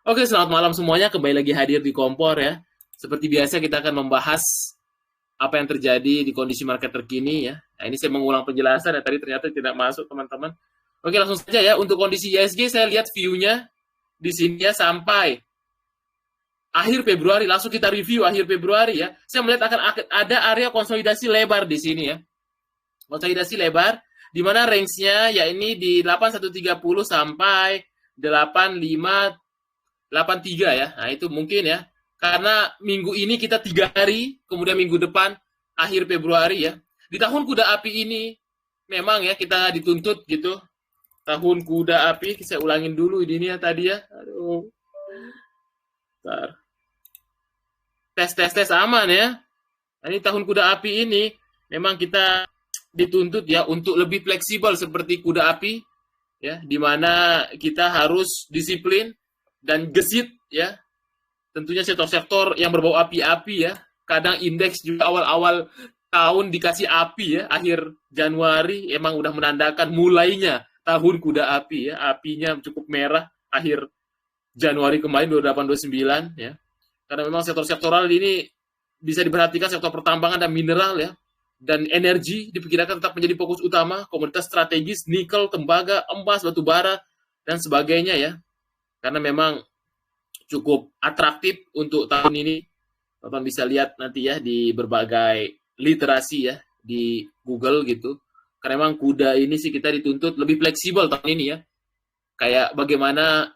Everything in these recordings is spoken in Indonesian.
Oke, selamat malam semuanya. Kembali lagi hadir di Kompor ya. Seperti biasa kita akan membahas apa yang terjadi di kondisi market terkini ya. Nah, ini saya mengulang penjelasan ya, tadi ternyata tidak masuk teman-teman. Oke, langsung saja ya. Untuk kondisi ISG saya lihat view-nya di sini ya sampai akhir Februari. Langsung kita review akhir Februari ya. Saya melihat akan ada area konsolidasi lebar di sini ya. Konsolidasi lebar di mana range-nya ya ini di 8130 sampai 8583 ya. Nah, itu mungkin ya. Karena minggu ini kita 3 hari, kemudian minggu depan akhir Februari ya. Di tahun kuda api ini memang ya kita dituntut gitu. Tahun kuda api, saya ulangin dulu ini ya tadi ya. Aduh. Bentar. Tes aman ya. Nah, ini tahun kuda api ini memang kita dituntut ya untuk lebih fleksibel seperti kuda api ya, di mana kita harus disiplin dan gesit ya. Tentunya sektor-sektor yang berbau api-api ya. Kadang indeks juga awal-awal tahun dikasih api ya. Akhir Januari emang udah menandakan mulainya tahun kuda api ya. Apinya cukup merah akhir Januari kemarin 28-29 ya. Karena memang sektor-sektoral ini bisa diperhatikan sektor pertambangan dan mineral ya. Dan energi diperkirakan tetap menjadi fokus utama. Komoditas strategis, nikel, tembaga, emas, batu bara, dan sebagainya ya. Karena memang cukup atraktif untuk tahun ini. Teman bisa lihat nanti ya di berbagai literasi ya di Google gitu. Karena memang kuda ini sih kita dituntut lebih fleksibel tahun ini ya. Kayak bagaimana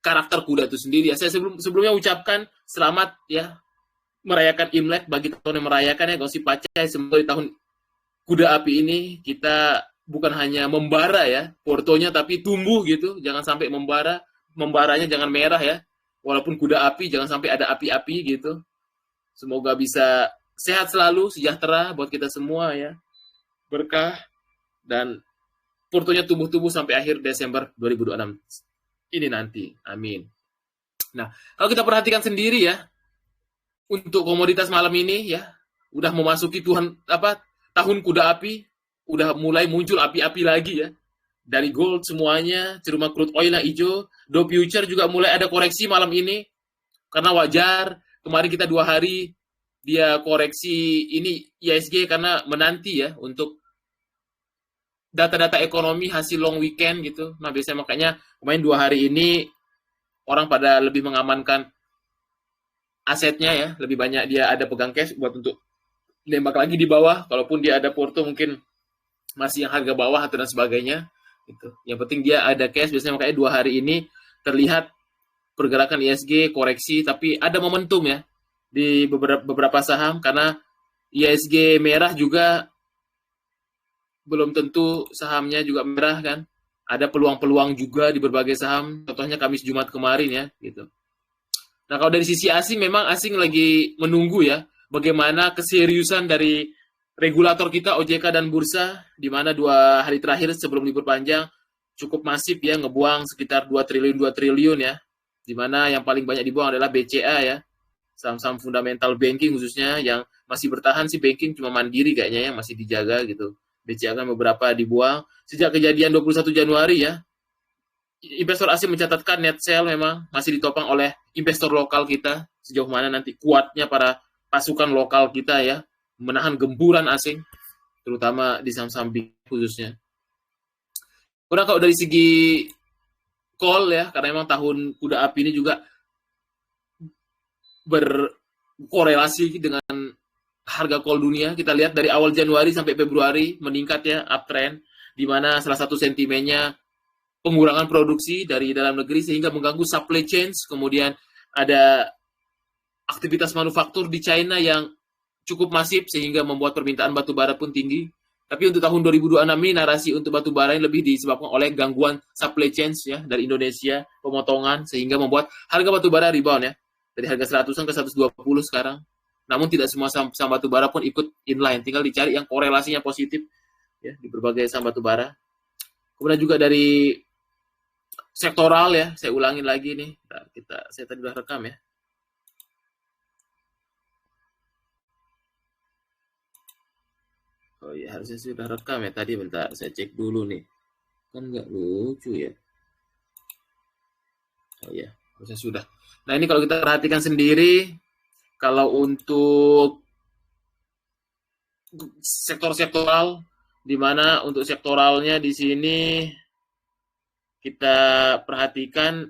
karakter kuda itu sendiri ya. Saya sebelumnya ucapkan selamat ya merayakan Imlek bagi tahun yang merayakan ya. Gak usah pacai, semoga di tahun kuda api ini kita bukan hanya membara ya portonya, tapi tumbuh gitu. Jangan sampai membara, membaranya jangan merah ya. Walaupun kuda api jangan sampai ada api-api gitu. Semoga bisa sehat selalu, sejahtera buat kita semua ya. Berkah dan portonya tumbuh-tumbuh sampai akhir Desember 2026 ini nanti. Amin. Nah, kalau kita perhatikan sendiri ya, untuk komoditas malam ini ya, udah memasuki tahun kuda api, udah mulai muncul api-api lagi ya. Dari gold semuanya, terutama crude oil yang hijau, Dow future juga mulai ada koreksi malam ini, karena wajar. Kemarin kita 2 hari dia koreksi ini ISG karena menanti ya untuk data-data ekonomi hasil long weekend gitu. Nah biasanya makanya kemarin 2 hari ini orang pada lebih mengamankan asetnya ya, lebih banyak dia ada pegang cash buat untuk nembak lagi di bawah. Kalaupun dia ada porto mungkin masih yang harga bawah atau dan sebagainya gitu. Yang penting dia ada cash, biasanya makanya 2 hari ini terlihat pergerakan ISG koreksi, tapi ada momentum ya di beberapa saham karena ISG merah juga belum tentu sahamnya juga merah kan. Ada peluang-peluang juga di berbagai saham, contohnya Kamis Jumat kemarin ya gitu. Nah, kalau dari sisi asing memang asing lagi menunggu ya bagaimana keseriusan dari regulator kita OJK dan bursa, di mana 2 hari terakhir sebelum libur panjang cukup masif ya, ngebuang sekitar 2 triliun ya, di mana yang paling banyak dibuang adalah BCA ya, saham-saham fundamental banking khususnya. Yang masih bertahan sih banking cuma Mandiri kayaknya yang masih dijaga gitu. BCA kan beberapa dibuang sejak kejadian 21 Januari ya. Investor asing mencatatkan net sale memang masih ditopang oleh investor lokal kita. Sejauh mana nanti kuatnya para pasukan lokal kita ya menahan gempuran asing, terutama di saham-saham big khususnya. Kemudian kalau dari segi call ya, karena memang tahun kuda api ini juga berkorelasi dengan harga call dunia. Kita lihat dari awal Januari sampai Februari meningkat ya, uptrend, di mana salah satu sentimennya pengurangan produksi dari dalam negeri sehingga mengganggu supply chain. Kemudian ada aktivitas manufaktur di China yang cukup masif sehingga membuat permintaan batu bara pun tinggi. Tapi untuk tahun 2026 ini narasi untuk batu bara ini lebih disebabkan oleh gangguan supply chain ya dari Indonesia, pemotongan sehingga membuat harga batu bara rebound ya. Dari harga 100-an ke 120 sekarang. Namun tidak semua saham batu bara pun ikut inline, tinggal dicari yang korelasinya positif ya di berbagai saham batu bara. Kemudian juga dari sektoral ya, saya ulangin lagi nih. Saya tadi udah rekam ya. Oh iya, harusnya sudah rekam ya tadi. Bentar, saya cek dulu nih. Kan nggak lucu ya. Iya, harusnya sudah. Nah, ini kalau kita perhatikan sendiri, kalau untuk sektor-sektoral, di mana untuk sektoralnya di sini kita perhatikan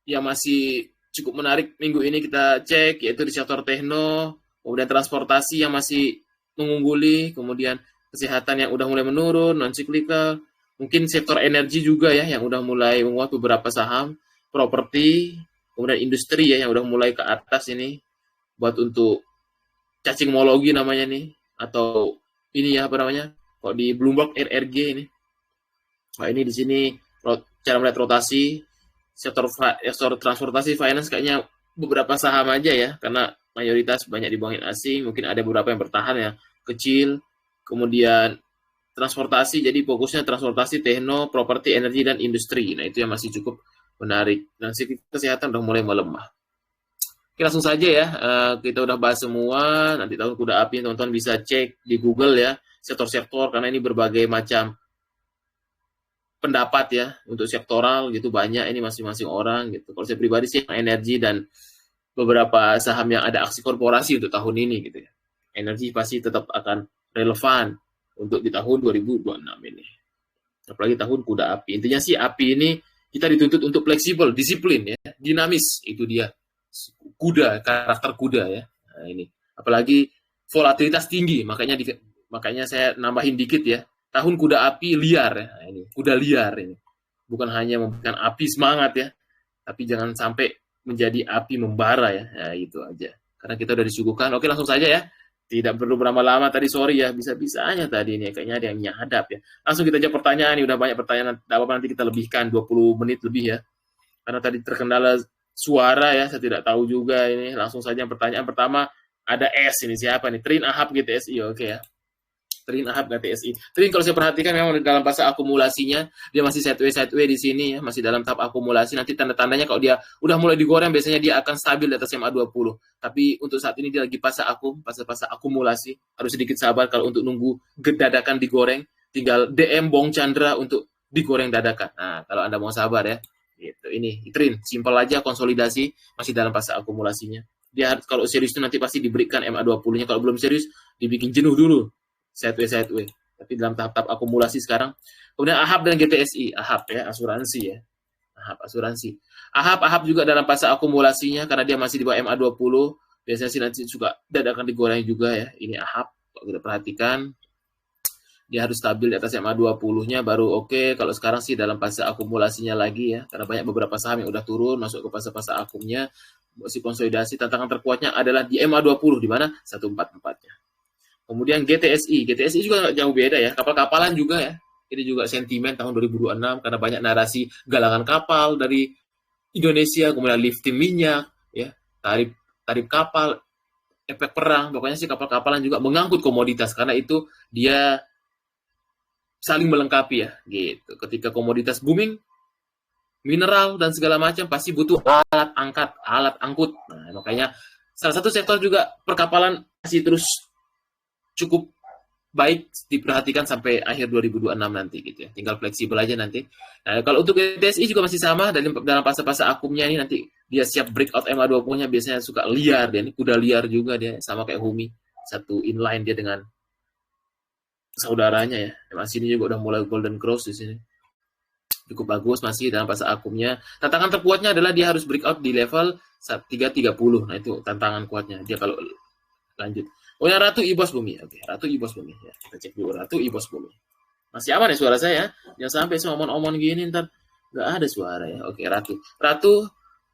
yang masih cukup menarik minggu ini kita cek, yaitu di sektor tekno, kemudian transportasi yang masih mengungguli, kemudian kesehatan yang udah mulai menurun, non-cyclical, mungkin sektor energi juga ya, yang udah mulai menguat beberapa saham, properti, kemudian industri ya, yang udah mulai ke atas ini, buat untuk cacingmologi namanya nih, atau ini ya apa namanya, kok di Bloomberg RRG ini. Nah ini di sini cara melihat rotasi, sektor transportasi, finance kayaknya beberapa saham aja ya, karena mayoritas banyak dibuangin asing, mungkin ada beberapa yang bertahan ya, kecil, kemudian transportasi, jadi fokusnya transportasi, tekno, properti, energi, dan industri. Nah itu yang masih cukup menarik, dan kesehatan udah mulai melemah. Oke, langsung saja ya, kita udah bahas semua, nanti tahun kuda api teman-teman bisa cek di Google ya, sektor-sektor, karena ini berbagai macam pendapat ya, untuk sektoral gitu, banyak ini masing-masing orang gitu. Kalau saya pribadi sih energi dan beberapa saham yang ada aksi korporasi untuk tahun ini gitu ya. Energi pasti tetap akan relevan untuk di tahun 2026 ini. Apalagi tahun kuda api. Intinya sih api ini kita dituntut untuk fleksibel, disiplin ya, dinamis, itu dia. Kuda, karakter kuda ya. Nah, ini. Apalagi volatilitas tinggi, makanya saya nambahin dikit ya. Tahun kuda api liar ya. Nah, ini kuda liar ini. Bukan hanya memberikan api semangat ya, tapi jangan sampai menjadi api membara ya. Nah, itu aja. Karena kita udah disuguhkan. Oke, langsung saja ya. Tidak perlu berlama-lama tadi, sorry ya, bisa-bisanya tadi ini kayaknya ada yang nyadap ya. Langsung kita jawab pertanyaan, ini udah banyak pertanyaan, tidak apa-apa nanti kita lebihkan 20 menit lebih ya. Karena tadi terkendala suara ya, saya tidak tahu juga ini. Langsung saja pertanyaan pertama, ada S ini siapa nih? Trin Ahab GTSI, oke ya. Trin Ahab GTSI. Trin kalau saya perhatikan memang dalam fase akumulasinya dia masih sideways di sini ya, masih dalam tahap akumulasi. Nanti tanda-tandanya kalau dia udah mulai digoreng biasanya dia akan stabil di atas MA20. Tapi untuk saat ini dia lagi fase akumulasi. Harus sedikit sabar kalau untuk nunggu dadakan digoreng, tinggal DM Bong Chandra untuk digoreng dadakan. Nah, kalau Anda mau sabar ya. Gitu. Ini Trin, simpel aja konsolidasi, masih dalam fase akumulasinya. Dia kalau serius itu nanti pasti diberikan MA20-nya. Kalau belum serius dibikin jenuh dulu. Sideways. Tapi dalam tahap-tahap akumulasi sekarang. Kemudian Ahab dan GTSI. Ahab ya, asuransi ya. Ahab asuransi. Ahab juga dalam fase akumulasinya karena dia masih di bawah MA20. Biasanya sih nanti juga dadakan digoreng juga ya. Ini Ahab, kalau kita perhatikan dia harus stabil di atas MA20-nya baru oke. Kalau sekarang sih dalam fase akumulasinya lagi ya. Karena banyak beberapa saham yang udah turun masuk ke fase-fase akumnya. Masih konsolidasi, tantangan terkuatnya adalah di MA20 di mana 144-nya. Kemudian GTSI juga nggak jauh beda ya, kapal-kapalan juga ya. Ini juga sentimen tahun 2026 karena banyak narasi galangan kapal dari Indonesia, kemudian lifting minyak, ya, tarif kapal, efek perang, pokoknya sih kapal-kapalan juga mengangkut komoditas karena itu dia saling melengkapi ya, gitu. Ketika komoditas booming, mineral dan segala macam pasti butuh alat angkut. Nah, makanya salah satu sektor juga perkapalan masih terus cukup baik diperhatikan sampai akhir 2026 nanti gitu ya. Tinggal fleksibel aja nanti. Nah, kalau untuk GTSI juga masih sama dalam fase-fase akumnya ini nanti dia siap breakout MA20-nya biasanya suka liar dia. Ini kuda liar juga dia sama kayak Humi. Satu inline dia dengan saudaranya ya. Masih ini juga udah mulai golden cross di sini. Cukup bagus masih dalam fase akumnya. Tantangan terkuatnya adalah dia harus breakout di level 330. Nah, itu tantangan kuatnya. Dia kalau lanjut. Oh ya, Ratu Ibos Bumi. Oke, Ratu Ibos Bumi. Ya, kita cek dulu Ratu Ibos Bumi. Masih aman ya suara saya? Jangan sampai semua omon-omon gini ntar nggak ada suara ya. Oke, Ratu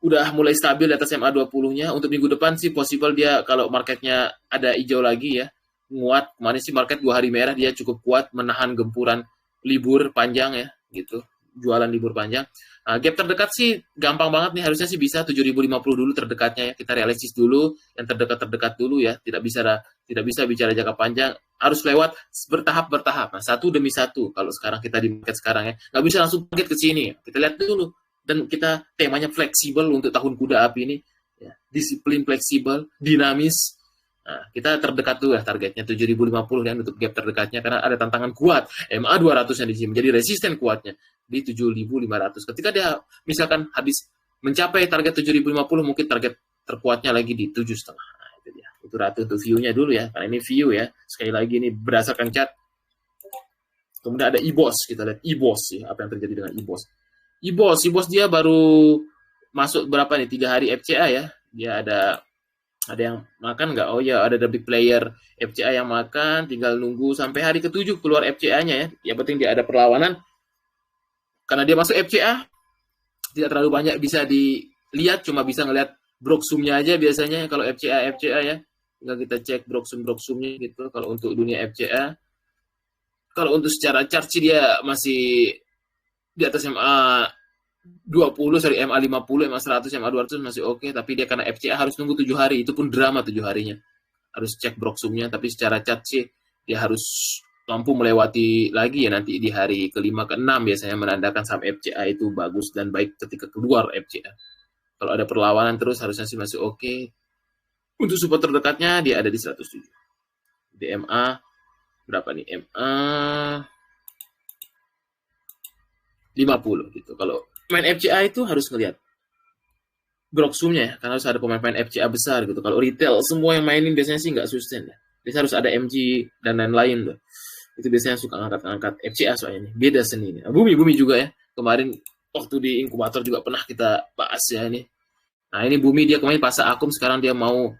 udah mulai stabil di atas MA20-nya. Untuk minggu depan sih possible dia kalau marketnya ada hijau lagi ya. Nguat. Kemarin sih market 2 hari merah dia cukup kuat menahan gempuran libur panjang ya gitu. Jualan libur panjang. Nah, gap terdekat sih gampang banget nih, harusnya sih bisa 7.050 dulu terdekatnya ya. Kita realistis dulu, yang terdekat dulu ya. Tidak bisa bicara jangka panjang, harus lewat bertahap. Nah, satu demi satu. Kalau sekarang kita di market sekarang ya, nggak bisa langsung bangkit ke sini. Kita lihat dulu. Dan kita temanya fleksibel untuk tahun kuda api ini. Ya, disiplin fleksibel, dinamis, Nah, kita terdekat tuh ya targetnya 7.050 ya untuk gap terdekatnya karena ada tantangan kuat MA 200 yang di sini menjadi resisten kuatnya di 7.500. Ketika dia misalkan habis mencapai target 7.050 mungkin target terkuatnya lagi di 7,5. Nah, itu dia. Itu ratu untuk view-nya dulu ya. Karena ini view ya. Sekali lagi ini berdasarkan chart. Kemudian ada EBOS, kita lihat EBOS ya, apa yang terjadi dengan EBOS. EBOS dia baru masuk berapa nih? 3 hari FCA ya. Dia ada yang makan nggak? Oh ya, ada the big player FCA yang makan, tinggal nunggu sampai hari ke-7 keluar FCA-nya ya. Yang penting dia ada perlawanan. Karena dia masuk FCA, tidak terlalu banyak bisa dilihat, cuma bisa ngelihat Broksum-nya aja biasanya kalau FCA ya. Tinggal kita cek Broksum-nya gitu kalau untuk dunia FCA. Kalau untuk secara chart sih dia masih di atas MA 20, sorry, MA 50, MA 100, MA 200 masih oke, tapi dia karena FCA harus nunggu 7 hari, itu pun drama 7 harinya. Harus cek Broksum-nya, tapi secara chart sih dia harus mampu melewati lagi ya nanti di hari ke-5, ke-6 biasanya menandakan saham FCA itu bagus dan baik ketika keluar FCA. Kalau ada perlawanan terus harusnya sih masih oke. Untuk support terdekatnya dia ada di 107. Di MA berapa nih? MA 50 gitu. Kalau main FCA itu harus ngelihat Broksum-nya ya, karena harus ada pemain-pemain FCA besar gitu. Kalau retail semua yang mainin biasanya sih nggak sustain ya. Biasanya harus ada MG dan lain-lain tuh. Itu biasanya suka ngangkat-ngangkat FCA soalnya ini. Beda seni ini. Bumi juga ya. Kemarin waktu di inkubator juga pernah kita bahas ya ini. Nah ini Bumi dia kemarin pasang akum, sekarang dia mau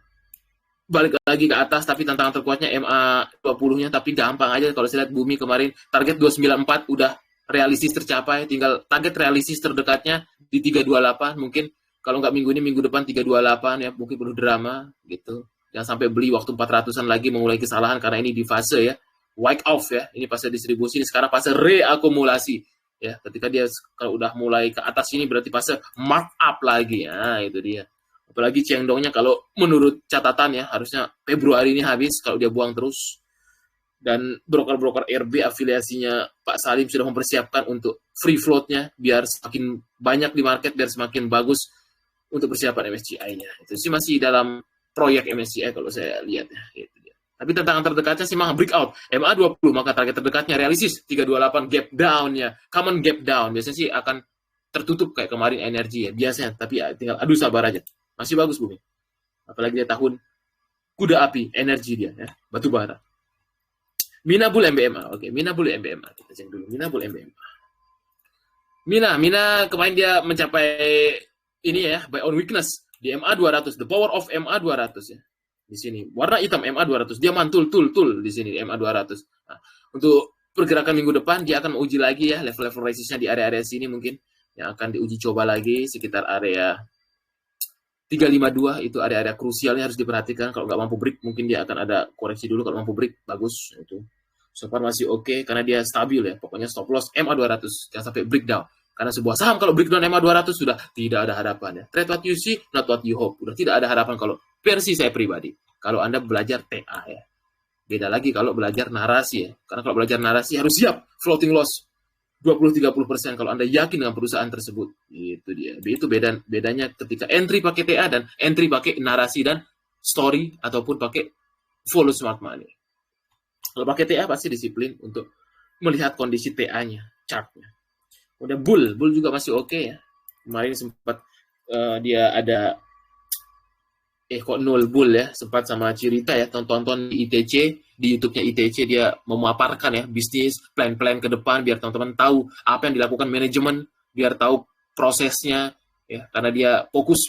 balik lagi ke atas, tapi tantangan terkuatnya MA 20-nya, tapi gampang aja kalau saya lihat Bumi kemarin target 294 udah realistis tercapai, tinggal target realistis terdekatnya di 328 mungkin. Kalau nggak minggu ini, minggu depan 328 ya, mungkin perlu drama gitu. Jangan sampai beli waktu 400-an lagi mengulangi kesalahan karena ini di fase ya, wipe off ya. Ini fase distribusi, ini sekarang fase reakumulasi. Ya, ketika dia kalau udah mulai ke atas ini berarti fase mark up lagi. Ya, itu dia. Apalagi Chengdongnya kalau menurut catatan ya, harusnya Februari ini habis kalau dia buang terus. Dan broker-broker RB afiliasinya Pak Salim sudah mempersiapkan untuk free float-nya biar semakin banyak di market, biar semakin bagus untuk persiapan MSCI-nya. Itu sih masih dalam proyek MSCI kalau saya lihat ya. Gitu dia. Tapi tantangan terdekatnya sih mah breakout. MA 20, maka target terdekatnya realistis 328 gap down-nya. Common gap down. Biasanya sih akan tertutup kayak kemarin energi ya. Biasanya, tapi ya tinggal adu sabar aja. Masih bagus Bumi. Apalagi dia tahun kuda api, energi dia ya. Batu bara. Minabul MBMA. Oke, Minabul MBMA. Kita cek dulu Minabul MBMA. Mina kemarin dia mencapai ini ya, buy on weakness di MA 200, the power of MA 200 ya. Di sini warna hitam MA 200, dia mantul di sini di MA 200. Nah, untuk pergerakan minggu depan dia akan uji lagi ya level-level resistance di area-area sini mungkin yang akan diuji coba lagi sekitar area 352, itu area-area krusialnya harus diperhatikan. Kalau nggak mampu break mungkin dia akan ada koreksi dulu, kalau mampu break bagus itu. So far masih oke karena dia stabil ya. Pokoknya stop loss MA 200 jangan sampai breakdown. Karena sebuah saham kalau breakdown MA 200 sudah tidak ada harapan ya. Trade what you see, not what you hope. Sudah tidak ada harapan kalau versi saya pribadi. Kalau Anda belajar TA ya. Beda lagi kalau belajar narasi ya. Karena kalau belajar narasi harus siap floating loss 20-30% kalau Anda yakin dengan perusahaan tersebut. Itu dia. Itu bedanya ketika entry pakai TA dan entry pakai narasi dan story ataupun pakai follow smart money. Kalau pakai TA pasti disiplin untuk melihat kondisi TA-nya, chart-nya. Udah bull juga masih oke ya. Kemarin sempat dia ada kok nol bull ya, sempat sama Cirita ya, tonton di ITC, di YouTube-nya ITC dia memaparkan ya bisnis plan-plan ke depan biar teman-teman tahu apa yang dilakukan manajemen, biar tahu prosesnya ya, karena dia fokus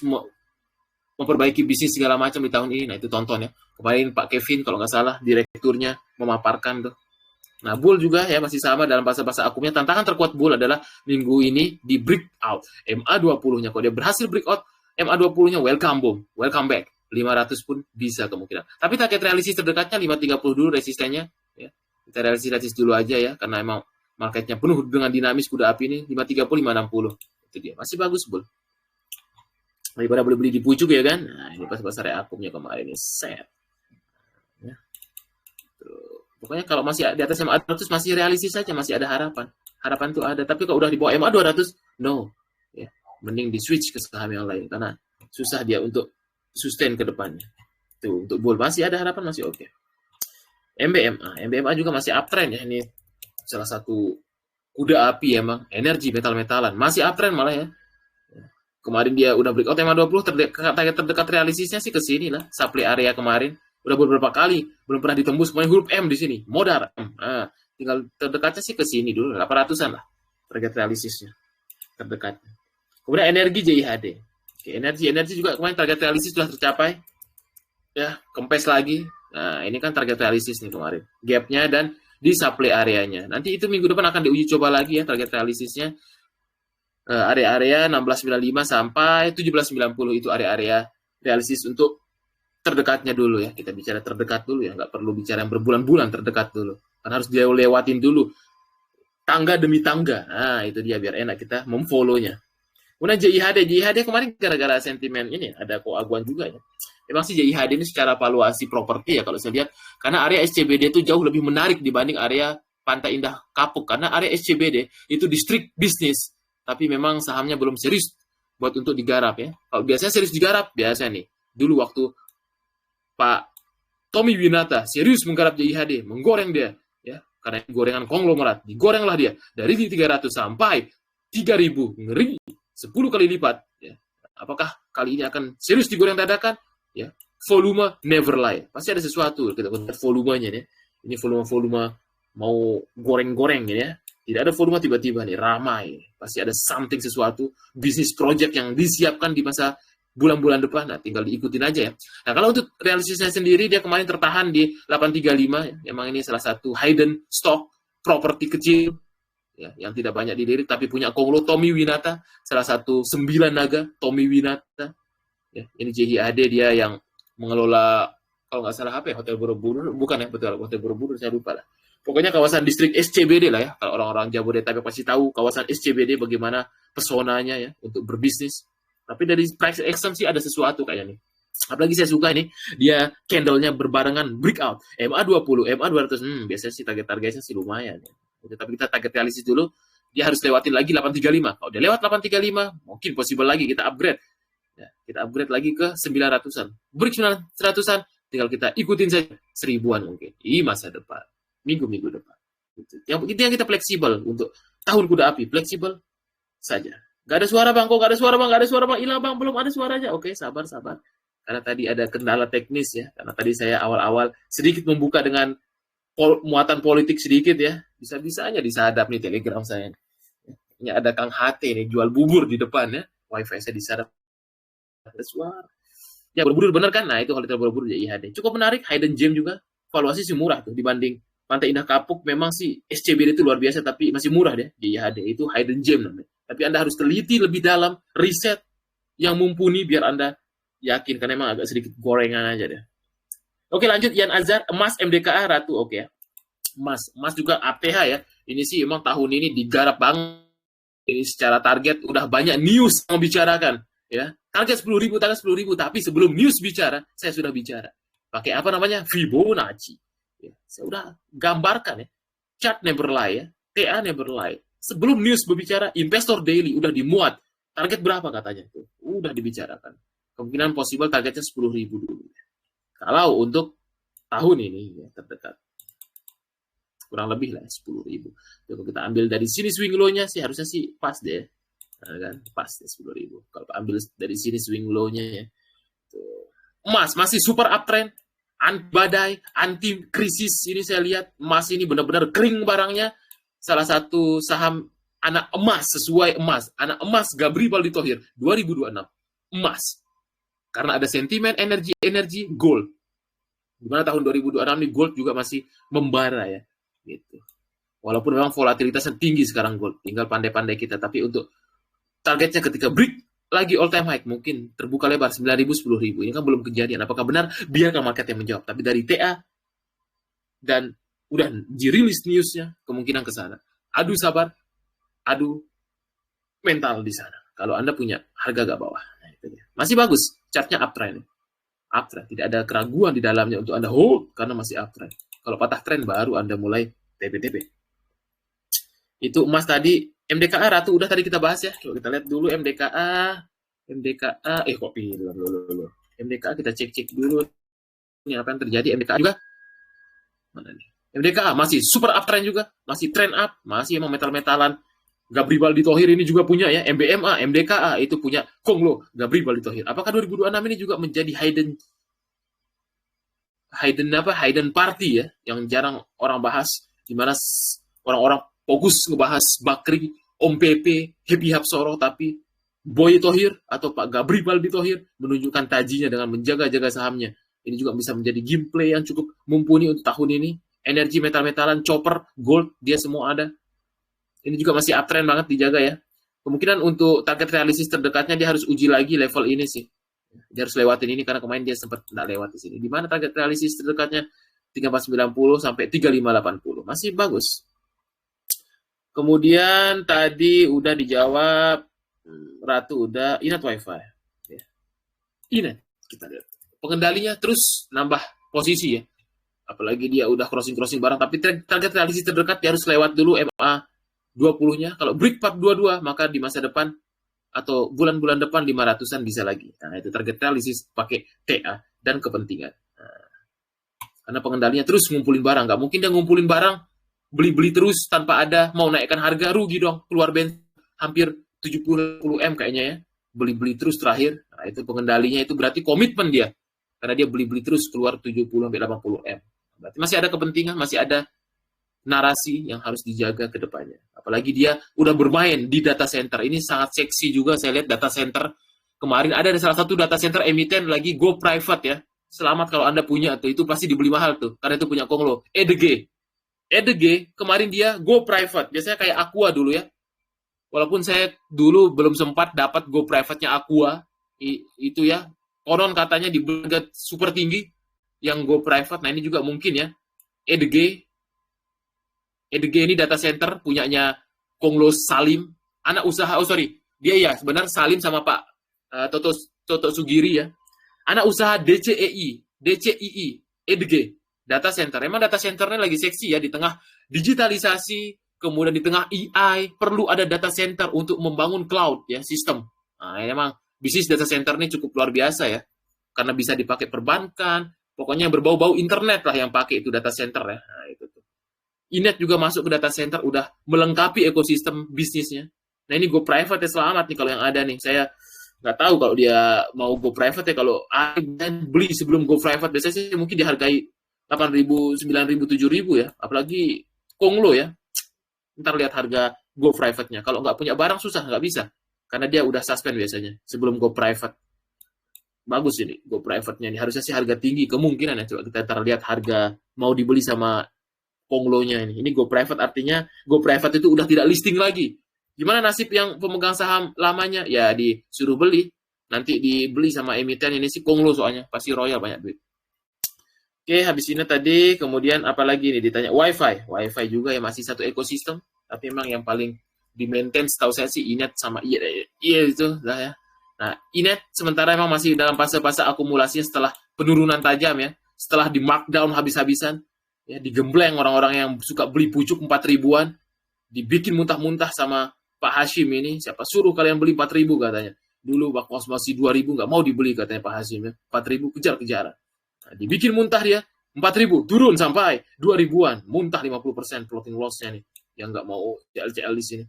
memperbaiki bisnis segala macam di tahun ini. Nah, itu tonton ya. Kemarin Pak Kevin kalau nggak salah direkturnya memaparkan tuh. Nah, bull juga ya masih sama dalam bahasa-bahasa akumnya. Tantangan terkuat bull adalah minggu ini di breakout. MA 20-nya. Kalau dia berhasil breakout, MA 20-nya welcome back. 500 pun bisa kemungkinan. Tapi target realistis terdekatnya 530 dulu resistennya. Ya. Kita realistis dulu aja ya. Karena emang marketnya penuh dengan dinamis kuda api ini. 530, 560. Itu dia. Masih bagus bull. Daripada beli di pucuk ya kan. Nah, ini pas pasar akumnya kemarin ini. Set. Ya. Pokoknya kalau masih di atas MA 200 masih realistis saja, masih ada harapan. Harapan itu ada, tapi kalau udah di bawah MA 200, no. Ya, mending di switch ke saham yang lain karena susah dia untuk sustain ke depannya. Tuh, untuk bull masih ada harapan, masih oke. MBMA juga masih uptrend ya. Ini salah satu kuda api emang, energi metal-metalan. Masih uptrend malah ya. Kemarin dia udah breakout MA20, terdekat realisisnya sih ke sini lah. Supply area kemarin. Udah beberapa kali, belum pernah ditembus. Kemarin huruf M di sini. Modar. Nah, tinggal terdekatnya sih ke sini dulu. 800-an lah. Target realisisnya. Terdekatnya. Kemudian energi JIHD. Oke, energi juga kemarin target realisis sudah tercapai. Ya, kempes lagi. Nah, ini kan target realisis nih kemarin. Gapnya dan di supply areanya. Nanti itu minggu depan akan diuji coba lagi ya target realisisnya. Area-area 1695 sampai 1790 itu area-area realistis untuk terdekatnya dulu ya. Kita bicara terdekat dulu ya, nggak perlu bicara yang berbulan-bulan, terdekat dulu. Karena harus dia lewatin dulu tangga demi tangga. Nah, itu dia biar enak kita memfollow-nya. Kemudian JIHD kemarin gara-gara sentimen ini ada koaguan juga ya. Emang sih JIHD ini secara valuasi properti ya kalau saya lihat, karena area SCBD itu jauh lebih menarik dibanding area Pantai Indah Kapuk, karena area SCBD itu distrik bisnis, tapi memang sahamnya belum serius buat untuk digarap ya. Kalau biasanya serius digarap, biasa nih. Dulu waktu Pak Tommy Winata serius menggarap JIHD, menggoreng dia ya, karena gorengan konglomerat, digorenglah dia dari 300 sampai 3.000, ngeri, 10 kali lipat ya. Apakah kali ini akan serius digoreng dadakan? Ya, volume never lie. Pasti ada sesuatu kita lihat volumenya nih. Ini volume mau goreng-goreng ya. Tidak ada volume tiba-tiba nih ramai. Pasti ada something sesuatu bisnis project yang disiapkan di masa bulan-bulan depan. Nah, tinggal diikutin aja ya. Nah, kalau untuk realisasinya sendiri dia kemarin tertahan di 835 ya. Memang ini salah satu hidden stock properti kecil ya, yang tidak banyak dilirik tapi punya konglo Tommy Winata, salah satu 9 naga Tommy Winata. Ya, ini JIHD dia yang mengelola kalau nggak salah apa ya, Hotel Borobudur, bukan ya, betul Hotel Borobudur saya lupa lah. Pokoknya kawasan distrik SCBD lah ya. Kalau orang-orang Jabodetabek pasti tahu kawasan SCBD bagaimana pesonanya ya untuk berbisnis. Tapi dari price action sih ada sesuatu kayaknya nih. Apalagi saya suka ini dia candle-nya berbarengan breakout MA20, MA200. Biasanya sih target-targetnya sih lumayan ya. Tapi kita target realistis dulu, dia harus lewatin lagi 835. Kalau dia lewat 835, mungkin possible lagi kita upgrade. Ya, kita upgrade lagi ke 900-an. Break 900-an, tinggal kita ikutin saja 1000-an mungkin di masa depan, minggu-minggu depan. Itu yang kita fleksibel untuk tahun kuda api, fleksibel saja. Gak ada suara bang, kok gak ada suara bang, gak ada suara bang, hilang bang, belum ada suaranya. Oke, sabar. Karena tadi ada kendala teknis ya, karena tadi saya awal-awal sedikit membuka dengan muatan politik sedikit ya, bisa-bisanya disadap nih Telegram saya. Ini ada Kang HT nih jual bubur di depan ya, wifi saya disadap. Ada suara. Ya Borobudur bener kan? Nah itu Hotel Borobudur JIHD. Cukup menarik, hidden gem juga. Valuasi sih murah tuh dibanding Pantai Indah Kapuk. Memang sih SCBD itu luar biasa tapi masih murah deh JIHD. Itu hidden gem namanya. Tapi Anda harus teliti lebih dalam, riset yang mumpuni biar Anda yakin karena memang agak sedikit gorengan aja deh. Oke lanjut Yan Azhar, emas MDKA Ratu oke ya. Emas juga APH ya. Ini sih emang tahun ini digarap banget. Ini secara target udah banyak news yang membicarakan ya. Target 10.000, tapi sebelum news bicara, saya sudah bicara. Pakai apa namanya? Fibonacci. Ya, saya udah gambarkan ya. Chart never lie ya. TA never lie. Sebelum news berbicara, investor daily udah dimuat. Target berapa katanya? Tuh, udah dibicarakan. Kemungkinan possible targetnya 10.000 dulu. Kalau untuk tahun ini ya, terdekat. Kurang lebih lah 10.000. Kalau kita ambil dari sini swing low-nya sih harusnya sih pas deh. Nah, kan pas ya 10.000. Kalau ambil dari sini swing low-nya ya. Tuh. Emas masih super uptrend, anti badai, anti krisis. Ini saya lihat emas ini benar-benar kering barangnya. Salah satu saham anak emas sesuai emas. Anak emas Gabri Baldi Thohir 2026. Emas. Karena ada sentimen energi gold. Dimana tahun 2026 ini gold juga masih membara ya. Gitu. Walaupun memang volatilitasnya tinggi sekarang gold. Tinggal pandai-pandai kita. Tapi untuk targetnya ketika break lagi all time high mungkin terbuka lebar 9.000 10.000 ini kan belum kejadian. Apakah benar? Biarkan market yang menjawab. Tapi dari TA dan udah dirilis newsnya kemungkinan ke sana. Adu sabar, adu mental di sana. Kalau Anda punya harga agak bawah, nah, itu dia. Masih bagus, chartnya uptrend. Uptrend, tidak ada keraguan di dalamnya untuk Anda hold karena masih uptrend. Kalau patah trend baru Anda mulai TP-TP. Itu emas tadi. MDKA Ratu udah tadi kita bahas ya. Coba kita lihat dulu MDKA kok pilih dulu. MDKA kita cek dulu ini apa yang terjadi. MDKA juga, mana nih? MDKA masih super uptrend juga, masih trend up, masih emang metal-metalan. Gabriel Thohir ini juga punya ya, MBMA, MDKA itu punya Konglo, Gabriel Thohir. Apakah 2026 ini juga menjadi hidden party ya, yang jarang orang bahas, di mana orang-orang fokus ngebahas Bakri, Om Pepe, Happy Hapsoro, tapi Boy Thohir atau Pak Gabriel Thohir menunjukkan tajinya dengan menjaga-jaga sahamnya. Ini juga bisa menjadi gameplay yang cukup mumpuni untuk tahun ini. Energi metal-metalan, chopper, gold, dia semua ada. Ini juga masih uptrend banget dijaga ya. Kemungkinan untuk target realistis terdekatnya dia harus uji lagi level ini sih. Dia harus lewatin ini karena kemarin dia sempat tidak lewat di sini. Di mana target realistis terdekatnya 3490 sampai 3580. Masih bagus. Kemudian tadi udah dijawab, Ratu udah, Inet Wi-Fi. Ya. Inet, kita lihat. Pengendalinya terus nambah posisi ya. Apalagi dia udah crossing barang, tapi target realistis terdekat dia harus lewat dulu MA 20-nya. Kalau break 422, maka di masa depan atau bulan-bulan depan 500-an bisa lagi. Nah, itu target realistis pakai TA dan kepentingan. Nah, karena pengendalinya terus ngumpulin barang. Nggak mungkin dia ngumpulin barang, beli-beli terus tanpa ada, mau naikkan harga, rugi dong. Keluar bensin hampir 70 M kayaknya ya. Beli-beli terus terakhir. Nah, itu pengendalinya itu berarti komitmen dia. Karena dia beli-beli terus keluar 70-80 M. Berarti masih ada kepentingan, masih ada narasi yang harus dijaga ke depannya. Apalagi dia udah bermain di data center. Ini sangat seksi juga saya lihat data center. Kemarin ada salah satu data center emiten lagi go private ya. Selamat kalau Anda punya tuh, itu pasti dibeli mahal tuh. Karena itu punya Konglo. EDG kemarin dia go private. Biasanya kayak Aqua dulu ya. Walaupun saya dulu belum sempat dapat go private-nya Aqua. Itu ya. Konon katanya di harga super tinggi yang go private. Nah ini juga mungkin ya. EDG ini data center punyanya Konglo Salim, anak usaha, dia ya sebenarnya Salim sama Pak Toto Sugiri ya, anak usaha DCII, EDG, data center. Emang data centernya lagi seksi ya, di tengah digitalisasi, kemudian di tengah AI, perlu ada data center untuk membangun cloud ya, sistem. Nah, emang bisnis data center ini cukup luar biasa ya, karena bisa dipakai perbankan, pokoknya yang berbau-bau internet lah yang pakai itu data center ya. Nah, itu tuh. Inet juga masuk ke data center, udah melengkapi ekosistem bisnisnya. Nah ini go private ya, selamat nih kalau yang ada nih. Saya nggak tahu kalau dia mau go private ya, kalau beli sebelum go private, biasanya sih mungkin dihargai 8.000, 9.000, 7.000 ya. Apalagi Konglo ya. Ntar lihat harga go private-nya. Kalau nggak punya barang susah, nggak bisa. Karena dia udah suspend biasanya sebelum go private. Bagus ini go private-nya. Ini harusnya sih harga tinggi. Kemungkinan ya, coba kita lihat harga mau dibeli sama Konglo-nya ini. Ini go private artinya go private itu udah tidak listing lagi. Gimana nasib yang pemegang saham lamanya? Ya disuruh beli. Nanti dibeli sama emiten ini sih Konglo soalnya. Pasti royal banyak duit. Oke, habis ini tadi kemudian apalagi nih ditanya Wi-Fi. Wi-Fi juga ya masih satu ekosistem. Tapi memang yang paling di-maintain setahu saya sih Inet sama iya itu lah ya. Nah, Inet sementara memang masih dalam fase-fase akumulasinya setelah penurunan tajam ya. Setelah di markdown habis-habisan. Ya, digembleng orang-orang yang suka beli pucuk 4.000-an, dibikin muntah-muntah sama Pak Hashim ini. Siapa suruh kalian beli 4.000 katanya. Dulu waktu masih 2.000 nggak mau dibeli katanya Pak Hashim ya. 4.000 kejar-kejaran. Nah, dibikin muntah dia, 4.000 turun sampai 2.000-an, muntah 50% floating loss-nya nih. Yang nggak mau CL di sini.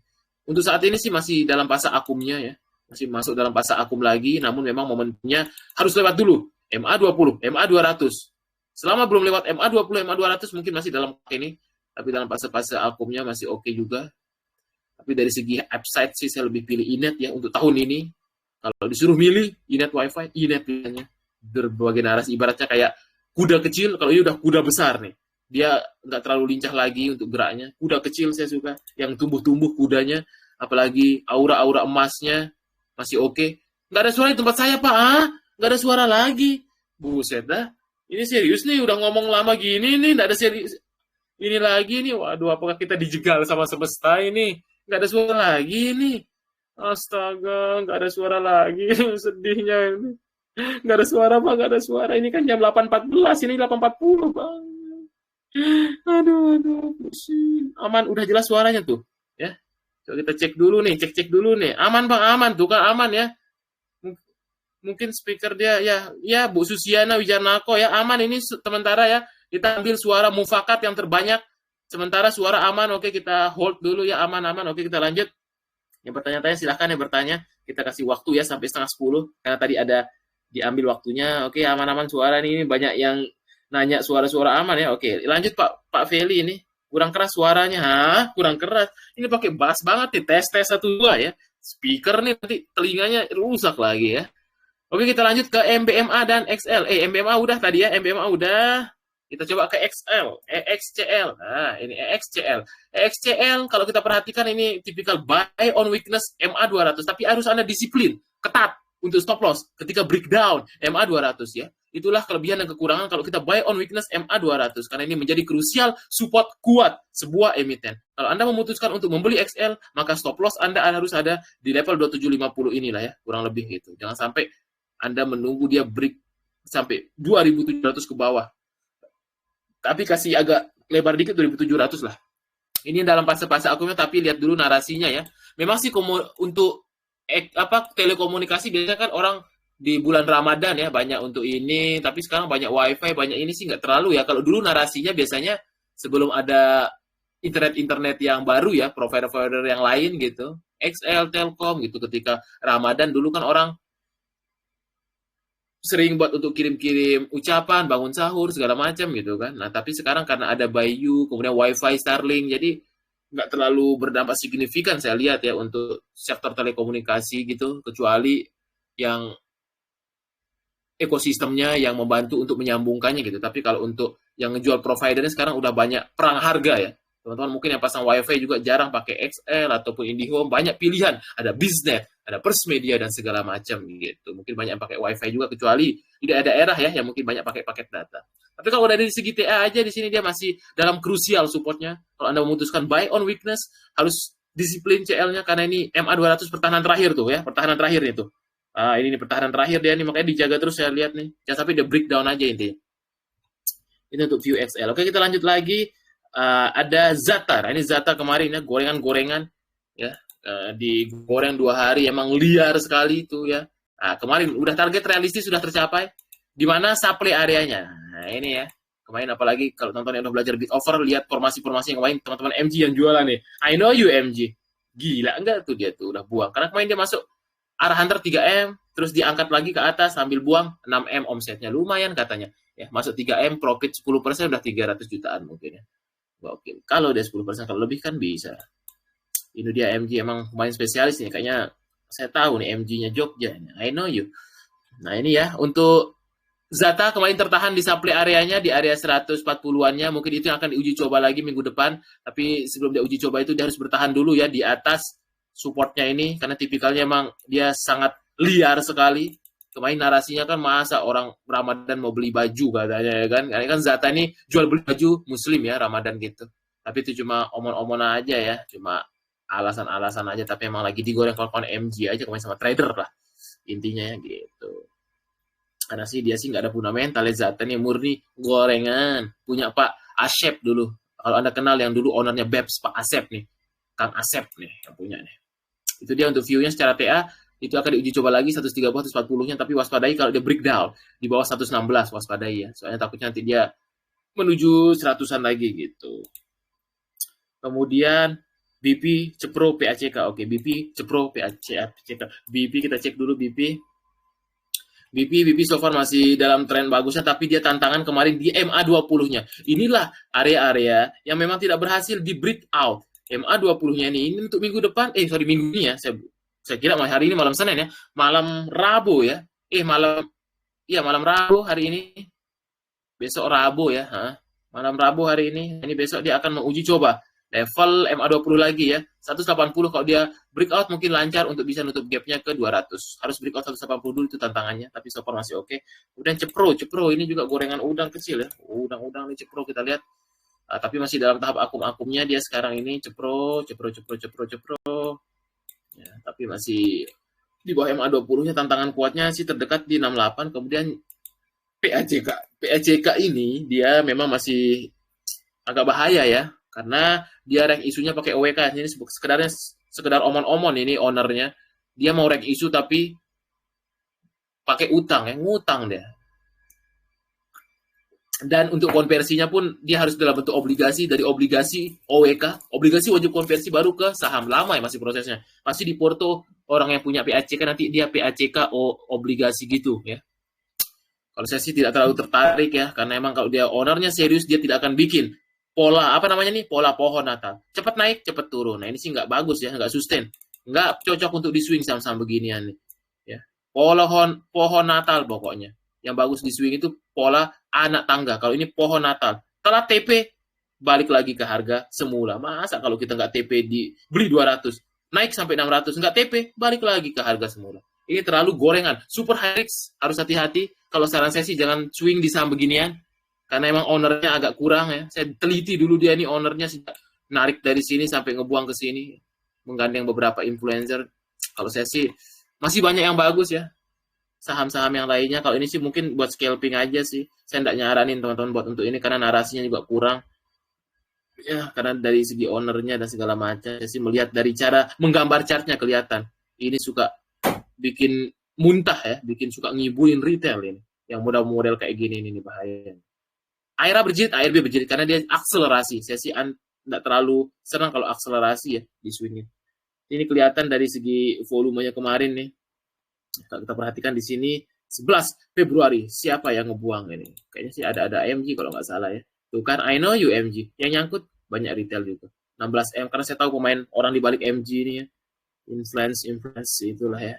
Untuk saat ini sih masih dalam fase akumnya ya. Masih masuk dalam fase akum lagi, namun memang momennya harus lewat dulu. MA20, MA200. Selama belum lewat MA20, MA200 mungkin masih dalam ini, tapi dalam fase-fase akumnya masih oke juga. Tapi dari segi upside sih saya lebih pilih Inet ya untuk tahun ini. Kalau disuruh milih Inet Wi-Fi, Inet pilihannya. Berbagai narasi ibaratnya kayak kuda kecil, kalau ini udah kuda besar nih. Dia nggak terlalu lincah lagi untuk geraknya. Kuda kecil saya suka, yang tumbuh-tumbuh kudanya, apalagi aura-aura emasnya masih oke. Nggak ada suara di tempat saya, Pak. Nggak ada suara lagi. Buset dah. Ini serius nih, udah ngomong lama gini nih, nggak ada serius. Ini lagi nih, waduh, apakah kita dijegal sama semesta ini? Nggak ada suara lagi nih. Astaga, nggak ada suara lagi. Sedihnya ini. Nggak ada suara, Pak, nggak ada suara. Ini kan jam 8.14, ini 8.40, Bang. Aduh, pusing. Aman, udah jelas suaranya tuh. Ya, coba kita cek dulu nih, cek dulu nih. Aman, Bang, aman tuh kan, aman ya. mungkin speaker dia ya Bu Susiana Wijanako ya, aman ini sementara ya. Kita ambil suara mufakat yang terbanyak. Sementara suara aman, oke kita hold dulu ya, aman-aman. Oke kita lanjut. Yang bertanya-tanya silahkan yang bertanya. Kita kasih waktu ya sampai 9:30 karena tadi ada diambil waktunya. Oke, aman-aman suara nih. Ini banyak yang nanya suara-suara aman ya. Oke, lanjut Pak Feli ini. Kurang keras suaranya. Hah? Kurang keras. Ini pakai bass banget nih. Tes 1 2 ya. Speaker nih nanti telinganya rusak lagi ya. Oke, kita lanjut ke MBMA dan XL. MBMA udah tadi ya. MBMA udah. Kita coba ke XL, EXCL. Nah, ini EXCL. EXCL kalau kita perhatikan ini tipikal buy on weakness MA 200, tapi harus Anda disiplin, ketat untuk stop loss ketika breakdown MA 200 ya. Itulah kelebihan dan kekurangan kalau kita buy on weakness MA 200 karena ini menjadi krusial support kuat sebuah emiten. Kalau Anda memutuskan untuk membeli XL, maka stop loss Anda harus ada di level 2750 inilah ya, kurang lebih gitu. Jangan sampai Anda menunggu dia break sampai 2700 ke bawah. Tapi kasih agak lebar dikit 2700 lah. Ini dalam fase-fase akumnya, tapi lihat dulu narasinya ya. Memang sih untuk telekomunikasi biasanya kan orang di bulan Ramadan ya banyak untuk ini, tapi sekarang banyak wifi, banyak ini sih nggak terlalu ya. Kalau dulu narasinya biasanya sebelum ada internet yang baru ya, provider-provider yang lain gitu, XL, Telkom gitu, ketika Ramadan dulu kan orang sering buat untuk kirim-kirim ucapan, bangun sahur, segala macam gitu kan. Nah, tapi sekarang karena ada Bayu, kemudian Wi-Fi, Starlink, jadi nggak terlalu berdampak signifikan saya lihat ya untuk sektor telekomunikasi gitu, kecuali yang ekosistemnya yang membantu untuk menyambungkannya gitu. Tapi kalau untuk yang ngejual providernya sekarang udah banyak perang harga ya. Teman-teman mungkin yang pasang Wi-Fi juga jarang pakai XL ataupun IndiHome, banyak pilihan. Ada Biznet, ada Persmedia dan segala macam gitu. Mungkin banyak yang pakai Wi-Fi juga kecuali di daerah ya yang mungkin banyak pakai paket data. Tapi kalau udah dari segi TA aja di sini dia masih dalam krusial supportnya. Kalau Anda memutuskan buy on weakness harus disiplin CL-nya karena ini MA 200 pertahanan terakhir tuh ya, pertahanan terakhir itu. Ini nih pertahanan terakhir dia nih, makanya dijaga terus saya lihat nih. Jangan sampai dia breakdown aja intinya. Ini untuk view XL. Oke, kita lanjut lagi. Ada Zata. Nah, ini Zata kemarin ya, gorengan-gorengan ya, digoreng 2 hari emang liar sekali itu ya. Nah, kemarin udah target realistis sudah tercapai. Di mana supply areanya? Nah, ini ya. Kemarin apalagi kalau teman-teman yang udah belajar bid offer, lihat formasi-formasi yang lain, teman-teman MG yang jualan nih. I know you MG. Gila enggak tuh dia tuh udah buang. Karena kemarin dia masuk arah hunter 3M, terus diangkat lagi ke atas sambil buang 6M omsetnya. Lumayan katanya. Ya, masuk 3M profit 10% udah 300 jutaan mungkin ya. Oke, kalau dia 10% kalau lebih kan bisa. Ini dia MG emang main spesialis nih. Kayaknya saya tahu nih MG-nya Jogja. I know you. Nah ini ya, untuk Zata kemarin tertahan di supply areanya di area 140-annya. Mungkin itu yang akan diuji coba lagi minggu depan. Tapi sebelum dia uji coba itu dia harus bertahan dulu ya di atas supportnya ini. Karena tipikalnya emang dia sangat liar sekali. Kemarin narasinya kan masa orang Ramadan mau beli baju katanya ya kan. Karena kan Zata ini jual beli baju muslim ya Ramadan gitu. Tapi itu cuma omon-omon aja ya. Cuma alasan-alasan aja. Tapi emang lagi digoreng kawan-kawan MG aja kemarin sama trader lah. Intinya ya gitu. Karena sih dia sih nggak ada fundamental ya Zata ini murni gorengan. Punya Pak Asep dulu. Kalau Anda kenal yang dulu ownernya Babs, Pak Asep nih. Kang Asep nih yang punya nih. Itu dia untuk view-nya secara TA. Itu akan diuji coba lagi 130 140-nya, tapi waspadai kalau dia breakdown di bawah 116, waspadai ya. Soalnya takutnya nanti dia menuju 100-an lagi gitu. Kemudian BP Cepro PACK. Oke, BP Cepro PACK. BP kita cek dulu BP so far masih dalam tren bagusnya, tapi dia tantangan kemarin di MA 20-nya. Inilah area-area yang memang tidak berhasil di breakout. MA 20-nya ini untuk minggu depan, minggu ini ya, saya kira hari ini malam Senin ya, malam Rabu ya, malam Rabu hari ini, besok Rabu ya, malam Rabu hari ini besok dia akan menguji coba level MA20 lagi ya, 180 kalau dia breakout mungkin lancar untuk bisa nutup gapnya ke 200, harus breakout 180 dulu itu tantangannya, tapi so far masih oke. Kemudian Cepro ini juga gorengan udang kecil ya, udang nih Cepro kita lihat, tapi masih dalam tahap akum-akumnya dia sekarang ini Cepro. Ya, tapi masih di bawah MA20-nya tantangan kuatnya sih terdekat di 68. Kemudian PACK ini dia memang masih agak bahaya ya, karena dia rank isunya pakai OWK. Ini sekedar omon-omon ini ownernya. Dia mau rank isu tapi pakai utang ya, ngutang dia. Dan untuk konversinya pun dia harus dalam bentuk obligasi, dari obligasi OWK, obligasi wajib konversi baru ke saham. Lama ya masih prosesnya. Masih di Porto orang yang punya PACK nanti dia PACK obligasi gitu ya. Kalau saya sih tidak terlalu tertarik ya, karena emang kalau dia ownernya serius dia tidak akan bikin pola apa namanya nih, pola pohon Natal. Cepat naik, cepat turun. Nah ini sih nggak bagus ya, nggak sustain, nggak cocok untuk di swing saham-saham beginian nih. Ya, pohon Natal pokoknya. Yang bagus di swing itu pola anak tangga. Kalau ini pohon Natal, telat TP balik lagi ke harga semula. Masa kalau kita nggak TP di beli 200, naik sampai 600, nggak TP balik lagi ke harga semula. Ini terlalu gorengan. Super high risk, harus hati-hati. Kalau saran saya sih jangan swing di saham beginian, karena emang ownernya agak kurang ya. Saya teliti dulu dia nih ownernya narik dari sini sampai ngebuang ke sini, menggandeng beberapa influencer. Kalau saya sih masih banyak yang bagus ya. Saham-saham yang lainnya, kalau ini sih mungkin buat scalping aja sih. Saya tidak nyaranin teman-teman buat untuk ini karena narasinya juga kurang. Ya, karena dari segi ownernya dan segala macam, saya sih melihat dari cara menggambar chartnya kelihatan. Ini suka bikin muntah ya, bikin suka ngibulin retail ini. Yang model-model kayak gini ini bahaya. AIRA berjilid, ARB berjilid karena dia akselerasi. Saya sih tidak terlalu senang kalau akselerasi ya di swingnya. Ini kelihatan dari segi volumenya kemarin nih. Kalau kita perhatikan di sini 11 Februari siapa yang ngebuang ini? Kayaknya sih ada AMG kalau nggak salah ya. Tuh kan I know you MG. Yang nyangkut banyak retail juga. 16M karena saya tahu pemain orang di balik MG ini ya. Influence itulah ya.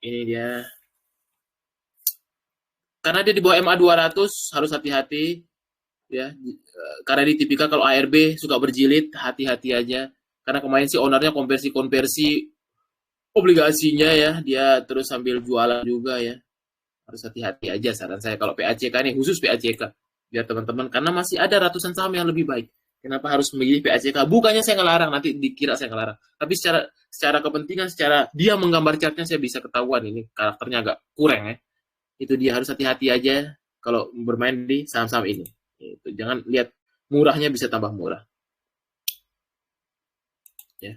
Ini dia. Karena dia di bawah MA 200 harus hati-hati ya. Karena di tipikal kalau ARB suka berjilid, hati-hati aja. Karena kemarin sih ownernya konversi obligasinya ya, dia terus sambil jualan juga ya. Harus hati-hati aja saran saya kalau PACK nih, khusus PACK. Biar teman-teman, karena masih ada ratusan saham yang lebih baik. Kenapa harus memilih PACK? Bukannya saya ngelarang, nanti dikira saya ngelarang. Tapi secara kepentingan, secara dia menggambar chartnya saya bisa ketahuan ini karakternya agak kurang ya. Itu dia harus hati-hati aja kalau bermain di saham-saham ini. Itu jangan lihat murahnya bisa tambah murah. Ya.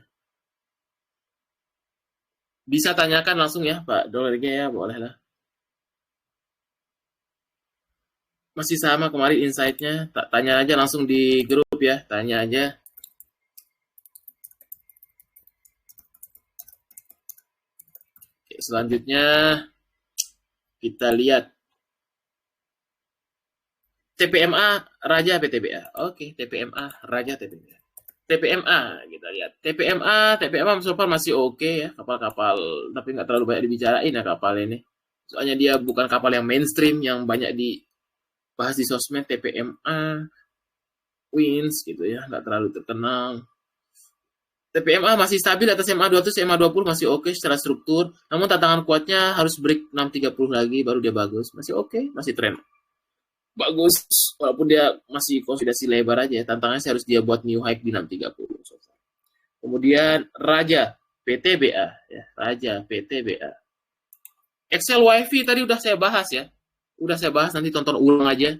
Bisa tanyakan langsung ya Pak Dolarnya ya, bolehlah. Masih sama kemarin insight-nya, tanya aja langsung di grup ya, tanya aja. Oke, selanjutnya kita lihat TPMA Raja PTBA. Oke, TPMA Raja TPBA. TPMA kita lihat. TPMA so far masih oke ya, kapal-kapal, tapi nggak terlalu banyak dibicarain ya kapal ini. Soalnya dia bukan kapal yang mainstream yang banyak dibahas di sosmed. TPMA Wins gitu ya, nggak terlalu terkenal. TPMA masih stabil atas MA 200, MA 20 masih oke secara struktur. Namun tantangan kuatnya harus break 630 lagi baru dia bagus. Masih oke, masih tren bagus, walaupun dia masih konsolidasi lebar aja. Tantangannya harus dia buat new high di 630. Kemudian Raja PTBA ya, Raja PTBA. Excel WiFi tadi udah saya bahas ya. Udah saya bahas, nanti tonton ulang aja.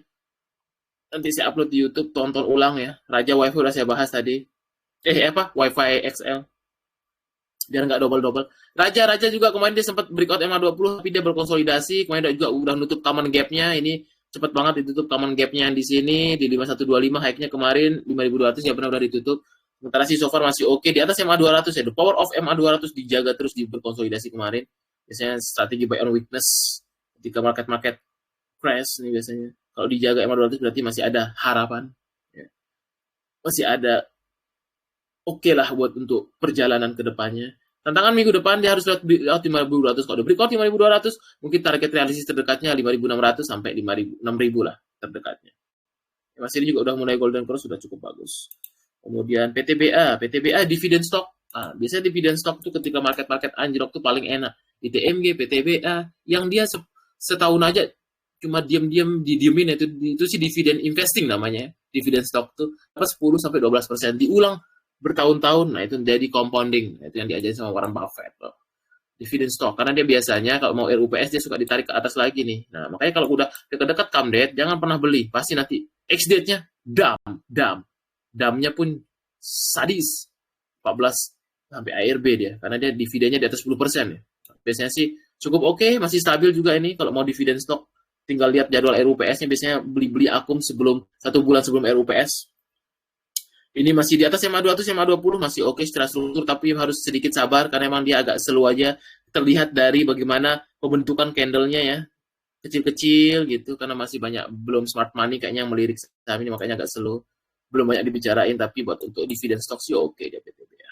Nanti saya upload di YouTube, tonton ulang ya. Raja WiFi udah saya bahas tadi. WiFi XL. Biar nggak double-double. Raja juga kemarin dia sempat breakout MA 20, tapi dia berkonsolidasi. Kemarin juga udah nutup common gap-nya. Ini cepat banget ditutup common gap-nya yang di sini di 5125, high-nya kemarin 5200 ya benar udah ditutup. Sementara sih so far masih oke di atas MA 200 ya. The power of MA 200 dijaga terus di berkonsolidasi kemarin. Biasanya strategi buy on weakness ketika market crash nih biasanya. Kalau dijaga MA 200 berarti masih ada harapan. Ya. Masih ada oke lah buat untuk perjalanan ke depannya. Tantangan minggu depan dia harus lewat 5.200. Kalau udah breakout 5.200, mungkin target realistis terdekatnya 5.600 sampai 6.000 lah terdekatnya. Ya, Mas ini juga udah mulai golden cross, sudah cukup bagus. Kemudian PTBA dividen stock. Nah, biasanya dividen stock itu ketika market anjlok tuh paling enak. Di TMG, PTBA, yang dia setahun aja cuma diam-diam didiemin itu sih dividen investing namanya. Dividen stock tuh 10 sampai 12% diulang bertahun-tahun. Nah, itu jadi compounding. Nah, itu yang diajarin sama Warren Buffett loh. Dividen stock, karena dia biasanya kalau mau RUPS dia suka ditarik ke atas lagi nih. Nah, makanya kalau udah dekat-dekat come date, jangan pernah beli. Pasti nanti X date-nya dam. Damnya pun sadis. 14 sampai ARB dia, karena dia dividennya di atas 10% ya. Biasanya sih cukup oke, masih stabil juga ini. Kalau mau dividen stock, tinggal lihat jadwal RUPS-nya, biasanya beli-beli akum sebelum 1 bulan sebelum RUPS. Ini masih di atas MA200, MA20 masih oke secara struktur, tapi harus sedikit sabar karena emang dia agak slow aja. Terlihat dari bagaimana pembentukan candle-nya ya, kecil-kecil gitu, karena masih banyak belum smart money kayaknya yang melirik saham ini, makanya agak slow. Belum banyak dibicarain, tapi buat untuk dividen stock sih oke dia PTB ya.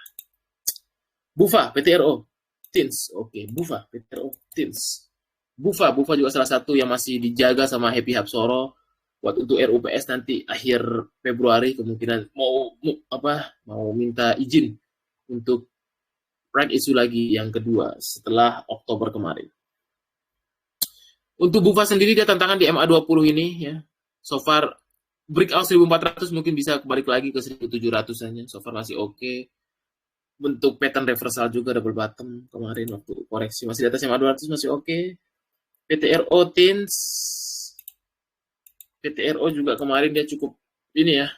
Bufa, PTRO, Tins, oke. Bufa, PTRO, Tins. Bufa juga salah satu yang masih dijaga sama Happy Hapsoro buat untuk RUPS nanti akhir Februari kemungkinan mau minta izin untuk right issue lagi yang kedua setelah Oktober kemarin. Untuk Bufa sendiri dia tantangan di MA20 ini ya. So far breakout 1400 mungkin bisa balik lagi ke 1700-annya. So far masih oke. Bentuk pattern reversal juga double bottom kemarin waktu koreksi masih di atas MA200 masih oke. PTRO Tins, PTRO juga kemarin dia cukup ini ya,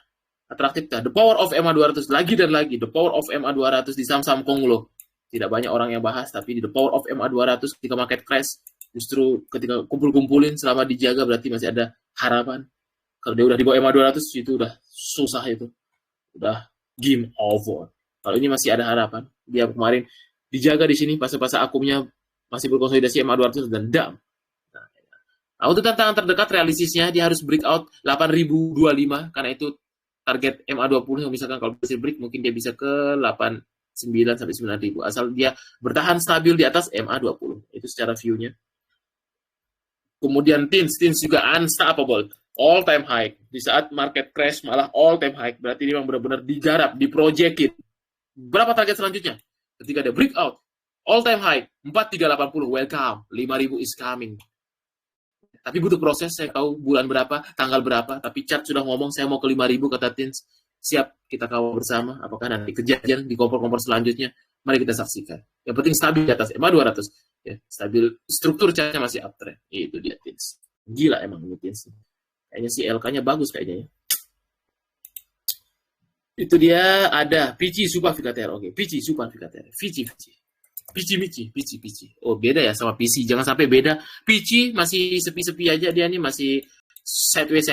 atraktif. The power of MA200 lagi dan lagi, the power of MA200 di saham-saham Konglo. Tidak banyak orang yang bahas, tapi di the power of MA200 ketika market crash, justru ketika kumpul-kumpulin selama dijaga berarti masih ada harapan. Kalau dia udah di bawah MA200 itu udah susah itu. Udah game over. Kalau ini masih ada harapan. Dia kemarin dijaga di sini, fase-fase akumnya masih berkonsolidasi MA200 dan dam. Nah, untuk tantangan terdekat realistisnya dia harus breakout 8025 karena itu target MA20 yang misalkan kalau berhasil break mungkin dia bisa ke 89 sampai 9000 asal dia bertahan stabil di atas MA20. Itu secara view-nya. Kemudian Tins juga unstoppable, all time high. Di saat market crash malah all time high. Berarti dia memang benar-benar digarap, diprojekin. Berapa target selanjutnya? Ketika dia breakout all time high 4380, welcome, 5000 is coming. Tapi butuh proses, saya tahu bulan berapa, tanggal berapa, tapi chart sudah ngomong saya mau ke 5.000 kata Tins. Siap, kita kawal bersama. Apakah nanti kejadian di kompor-kompor selanjutnya? Mari kita saksikan. Yang penting stabil di atas MA200. Ya, stabil, struktur chartnya masih uptrend. Itu dia Tins. Gila emang ini Tins. Kayaknya si LK-nya bagus kayaknya ya. Itu dia ada Pici Super Vikater. Oke, Pici Super Vikater. Pici. Oh, beda ya sama PC. Jangan sampai beda. PC masih sepi-sepi aja dia nih, masih sideways.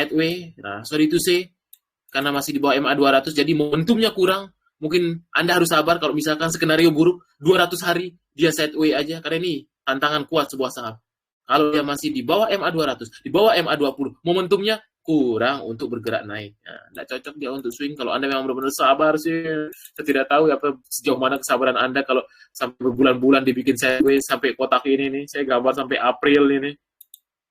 Nah, sorry to say, karena masih di bawah MA200, jadi momentumnya kurang. Mungkin Anda harus sabar kalau misalkan skenario buruk, 200 hari dia sideways aja, karena ini tantangan kuat sebuah saham. Kalau dia masih di bawah MA200, di bawah MA20, momentumnya kurang untuk bergerak naik. Nah, tidak cocok dia untuk swing. Kalau Anda memang benar-benar sabar sih, saya tidak tahu ya sejauh mana kesabaran Anda kalau sampai berbulan-bulan dibikin sideways sampai kotak ini nih. Saya gambar sampai April ini.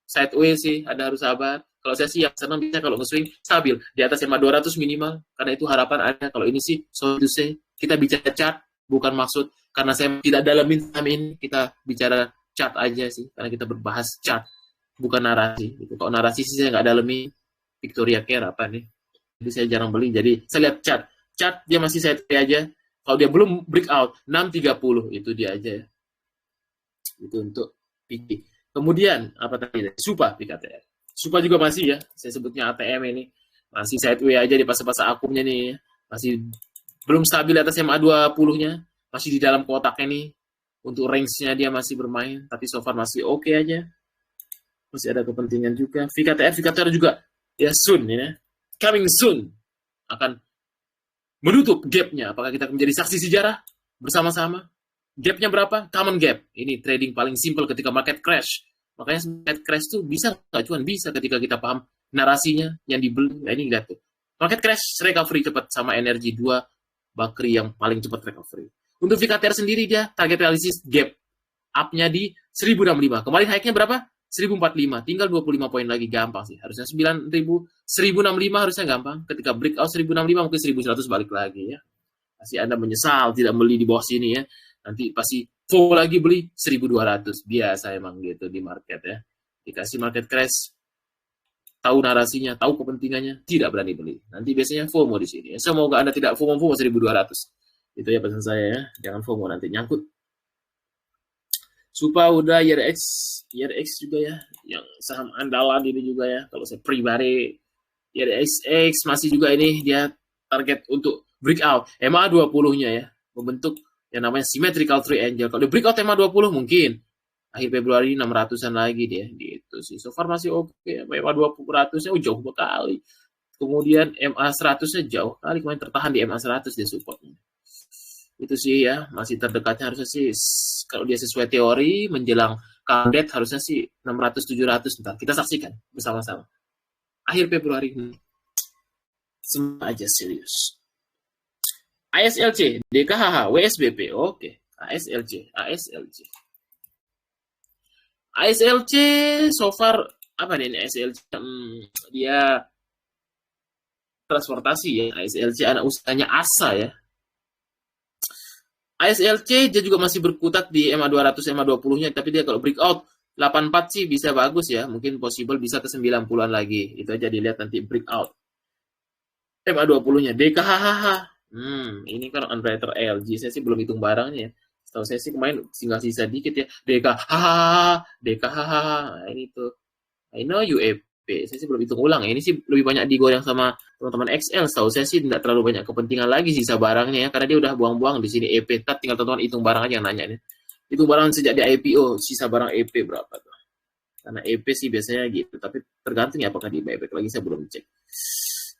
Sideways sih, Anda harus sabar. Kalau saya sih yang senang bisa kalau nge-swing stabil di atas MA200 minimal, karena itu harapan Anda. Kalau ini sih, so to say, kita bicara chart, bukan maksud karena saya tidak dalamin saham ini, kita bicara chart aja sih, karena kita berbahas chart, bukan narasi. Gitu. Kalau narasi sih saya nggak dalamin. Victoria Care apa nih? Jadi saya jarang beli. Jadi saya lihat chart. Chart dia masih sideways aja. Kalau dia belum breakout 630 itu dia aja. Itu untuk PT. Kemudian apa tadi? Supa PKTR. Supa juga masih ya. Saya sebutnya ATM ini masih sideways aja di fase-fase akumnya nih. Masih belum stabil atas MA20-nya. Masih di dalam kotaknya nih. Untuk range-nya dia masih bermain. Tapi so far masih oke aja. Masih ada kepentingan juga. VKTR juga ya soon ya, coming soon akan menutup gap-nya. Apakah kita menjadi saksi sejarah bersama-sama? Gap-nya berapa? Common gap. Ini trading paling simple ketika market crash. Makanya market crash tuh bisa nggak? Cuman bisa ketika kita paham narasinya yang dibeli. Nah, ini lihat tuh. Market crash recovery cepat sama energi 2 bakri yang paling cepat recovery. Untuk VKTR sendiri dia target realistis gap up-nya di 1065. Kemarin high-nya berapa? 1045, tinggal 25 poin lagi, gampang sih. Harusnya 9000, 1065 harusnya gampang. Ketika breakout 1065 mungkin 1100 balik lagi ya. Pasti Anda menyesal tidak beli di bawah sini ya. Nanti pasti full lagi beli 1200. Biasa emang gitu di market ya. Dikasih market crash, tahu narasinya, tahu kepentingannya, tidak berani beli. Nanti biasanya FOMO di sini. Semoga Anda tidak FOMO 1200. Itu ya pesan saya ya. Jangan FOMO nanti nyangkut. Supa udah, YRX juga ya, yang saham andalan ini juga ya. Kalau saya pribadi, YRX masih juga ini dia target untuk breakout MA20-nya ya, membentuk yang namanya symmetrical triangle. Kalau di breakout MA20 mungkin Akhir Februari 600-an lagi dia gitu sih. So far masih oke. MA 200-nya jauh sekali. Kemudian MA 100-nya jauh kali, kemarin tertahan di MA 100 dia supportnya. Itu sih ya, masih terdekatnya harusnya sih kalau dia sesuai teori menjelang kadet harusnya sih 600 700 ntar. Kita saksikan bersama-sama. Akhir Februari ini. Semua aja serius. ASLC, DKHH, WSBP. Oke. ASLC, ASLC. ASLC so far apa nih ini ASLC? Dia transportasi ya. ASLC anak usahanya ASA ya. ASLC dia juga masih berkutat di MA 200 MA 20-nya, tapi dia kalau breakout 84 sih bisa bagus ya. Mungkin possible bisa ke 90-an lagi. Itu aja dilihat nanti breakout. MA 20-nya DKHH. Ini kan underwriter LG. Saya sih belum hitung barangnya ya. Setahu saya sih kemarin tinggal sisa dikit ya. DKHH. Nah, ini tuh. I know UEP. Saya sih belum hitung ulang ya. Ini sih lebih banyak digoreng sama teman-teman XL. Setahu saya sih tidak terlalu banyak kepentingan lagi sisa barangnya ya. Karena dia udah buang-buang di sini EP. Tinggal teman-teman hitung barang aja yang nanya nih. Hitung barang sejak di IPO. Sisa barang EP berapa tuh. Karena EP sih biasanya gitu. Tapi tergantung ya apakah di buyback lagi. Saya belum cek.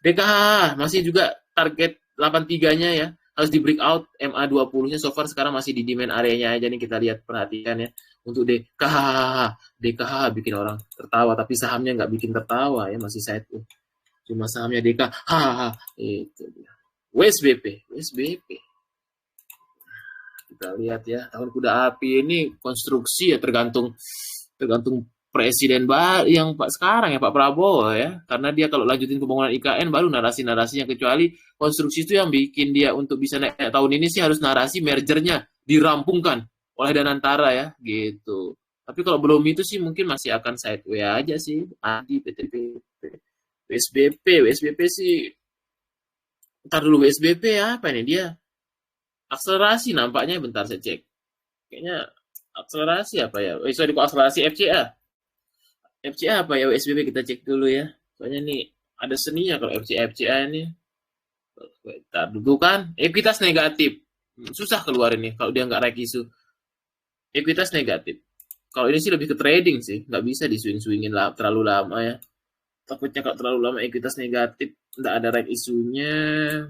DKH masih juga target 83-nya ya. Harus di breakout MA 20-nya so far sekarang masih di demand areanya aja nih kita lihat perhatikan ya. Untuk DKH bikin orang tertawa tapi sahamnya nggak bikin tertawa ya masih side cuma sahamnya DKH itu dia. WSBP kita lihat ya tahun kuda api ini konstruksi ya tergantung presiden yang Pak sekarang ya Pak Prabowo ya karena dia kalau lanjutin pembangunan IKN baru narasi-narasinya kecuali konstruksi itu yang bikin dia untuk bisa naik tahun ini sih harus narasi mergernya dirampungkan oleh Danantara ya gitu. Tapi kalau belum itu sih mungkin masih akan sideway aja sih. Adi PTP WSBP sih. Ntar dulu WSBP apa ini dia? Akselerasi nampaknya bentar saya cek. Kayaknya akselerasi apa ya? Sorry kok akselerasi FCA. FCA apa ya WSBP kita cek dulu ya. Soalnya nih ada seninya kalau FCA ini. Bentar dulu kan. Ekuitas negatif. Susah keluar ini kalau dia nggak rek isu. Ekuitas negatif. Kalau ini sih lebih ke trading sih, nggak bisa di swing-swingin terlalu lama ya. Takutnya kalau terlalu lama ekuitas negatif, nggak ada right isunya.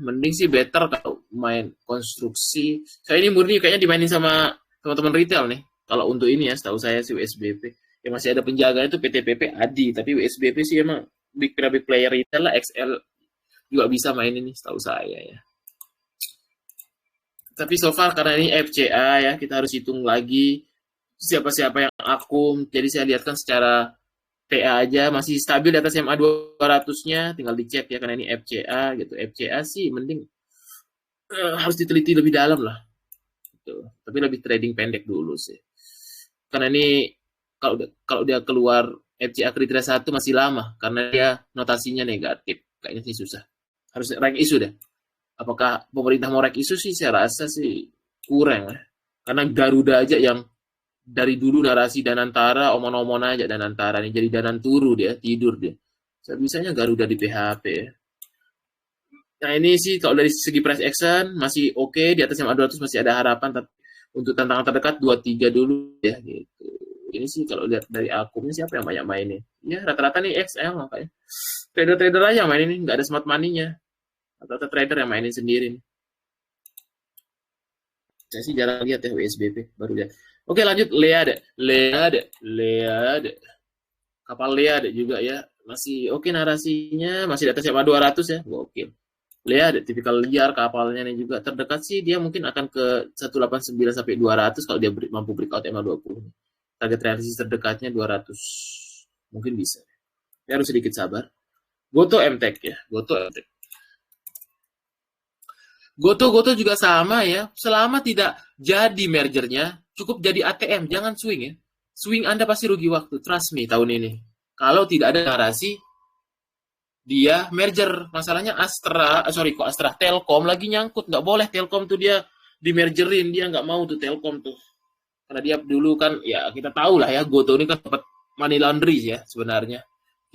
Mending sih better kalau main konstruksi. Saya ini murni kayaknya dimainin sama teman-teman retail nih. Kalau untuk ini ya, setahu saya sih WSBP. Yang masih ada penjaga itu PTPP Adi, tapi WSBP sih emang big player retail lah, XL juga bisa main ini, setahu saya ya. Tapi so far karena ini FCA ya, kita harus hitung lagi siapa-siapa yang akum. Jadi saya lihatkan secara TA aja masih stabil di atas MA 200-nya, tinggal dicek ya karena ini FCA gitu. FCA sih mending harus diteliti lebih dalam lah. Gitu. Tapi lebih trading pendek dulu sih. Karena ini kalau dia keluar FCA kriteria 1 masih lama karena dia notasinya negatif. Kayaknya sih susah. Harus rank isu deh. Apakah pemerintah mau rek isu sih? Saya rasa sih kurang ya. Karena Garuda aja yang dari dulu narasi Danantara, omon-omon aja Danantara nih. Jadi Danan turu dia, tidur dia. Sebisanya Garuda di PHP ya. Nah ini sih kalau dari segi price action masih oke. Di atas MA 200 masih ada harapan. Tapi untuk tantangan terdekat 2-3 dulu ya gitu. Ini sih kalau lihat dari akumnya siapa yang banyak mainin. Ya rata-rata nih XL makanya. Trader-trader aja yang mainin ini. Nggak ada smart money-nya. Atau trader yang mainin sendiri. Saya sih jarang lihat ya WSBP, baru lihat. Oke lanjut, Leade. Kapal Leade juga ya, masih oke narasinya, masih di atas MA 200 ya, gokil. Leade, tipikal liar kapalnya nih juga. Terdekat sih dia mungkin akan ke 189 sampai 200 kalau dia mampu breakout MA 20. Target realisasi terdekatnya 200. Mungkin bisa. Ya harus sedikit sabar. Goto MTech ya, Goto juga sama ya. Selama tidak jadi mergernya, cukup jadi ATM, jangan swing ya. Swing Anda pasti rugi waktu, trust me tahun ini. Kalau tidak ada narasi, dia merger. Masalahnya Astra, Telkom lagi nyangkut. Nggak boleh Telkom tuh dia di-mergerin, dia nggak mau tuh Telkom tuh. Karena dia dulu kan, ya kita tahu lah ya, Goto ini kan tempat money laundry ya sebenarnya.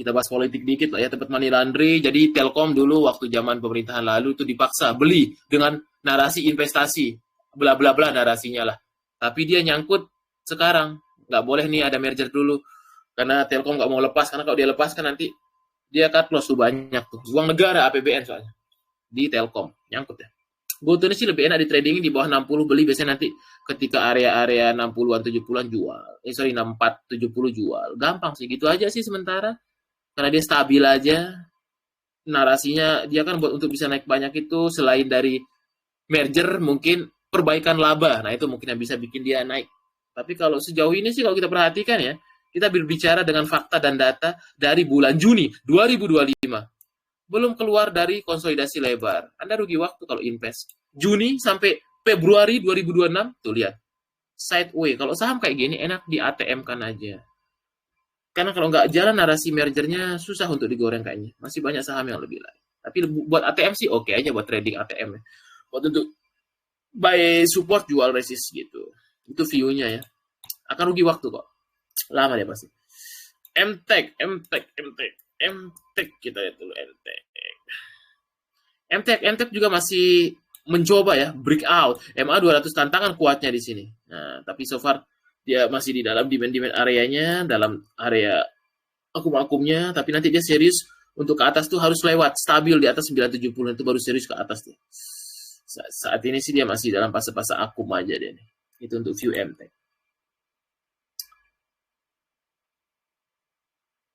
Kita bahas politik dikit lah ya, tempat money laundry. Jadi Telkom dulu waktu zaman pemerintahan lalu itu dipaksa beli dengan narasi investasi, bla bla bla narasinya lah. Tapi dia nyangkut sekarang, nggak boleh nih ada merger dulu, karena Telkom nggak mau lepas, karena kalau dia lepas kan nanti dia cut loss tuh banyak tuh, uang negara APBN soalnya di Telkom nyangkut ya. GoTo ini sih lebih enak di trading di bawah 60 beli, biasanya nanti ketika area-area 60-an 70-an jual. 64 70 jual. Gampang sih gitu aja sih sementara. Karena dia stabil aja. Narasinya dia kan buat untuk bisa naik banyak itu selain dari merger mungkin perbaikan laba. Nah, itu mungkin yang bisa bikin dia naik. Tapi kalau sejauh ini sih kalau kita perhatikan ya, kita berbicara dengan fakta dan data dari bulan Juni 2025. Belum keluar dari konsolidasi lebar. Anda rugi waktu kalau invest. Juni sampai Februari 2026, tuh lihat. Sideway. Kalau saham kayak gini enak di ATM kan aja. Karena kalau nggak jalan narasi mergernya susah untuk digoreng kayaknya. Masih banyak saham yang lebih lain. Tapi buat ATM sih oke aja buat trading ATM ya. Buat untuk buy support jual resist gitu. Itu view-nya ya. Akan rugi waktu kok. Lama dia pasti. MTech kita lihat dulu MTech juga masih mencoba ya breakout MA 200 tantangan kuatnya di sini. Nah, tapi so far dia masih di dalam demand areanya, dalam area akum-akumnya, tapi nanti dia serius untuk ke atas tuh harus lewat stabil di atas 970 itu baru serius ke atas tuh. Saat ini sih dia masih dalam fase-fase akum aja dia nih. Itu untuk view MTech.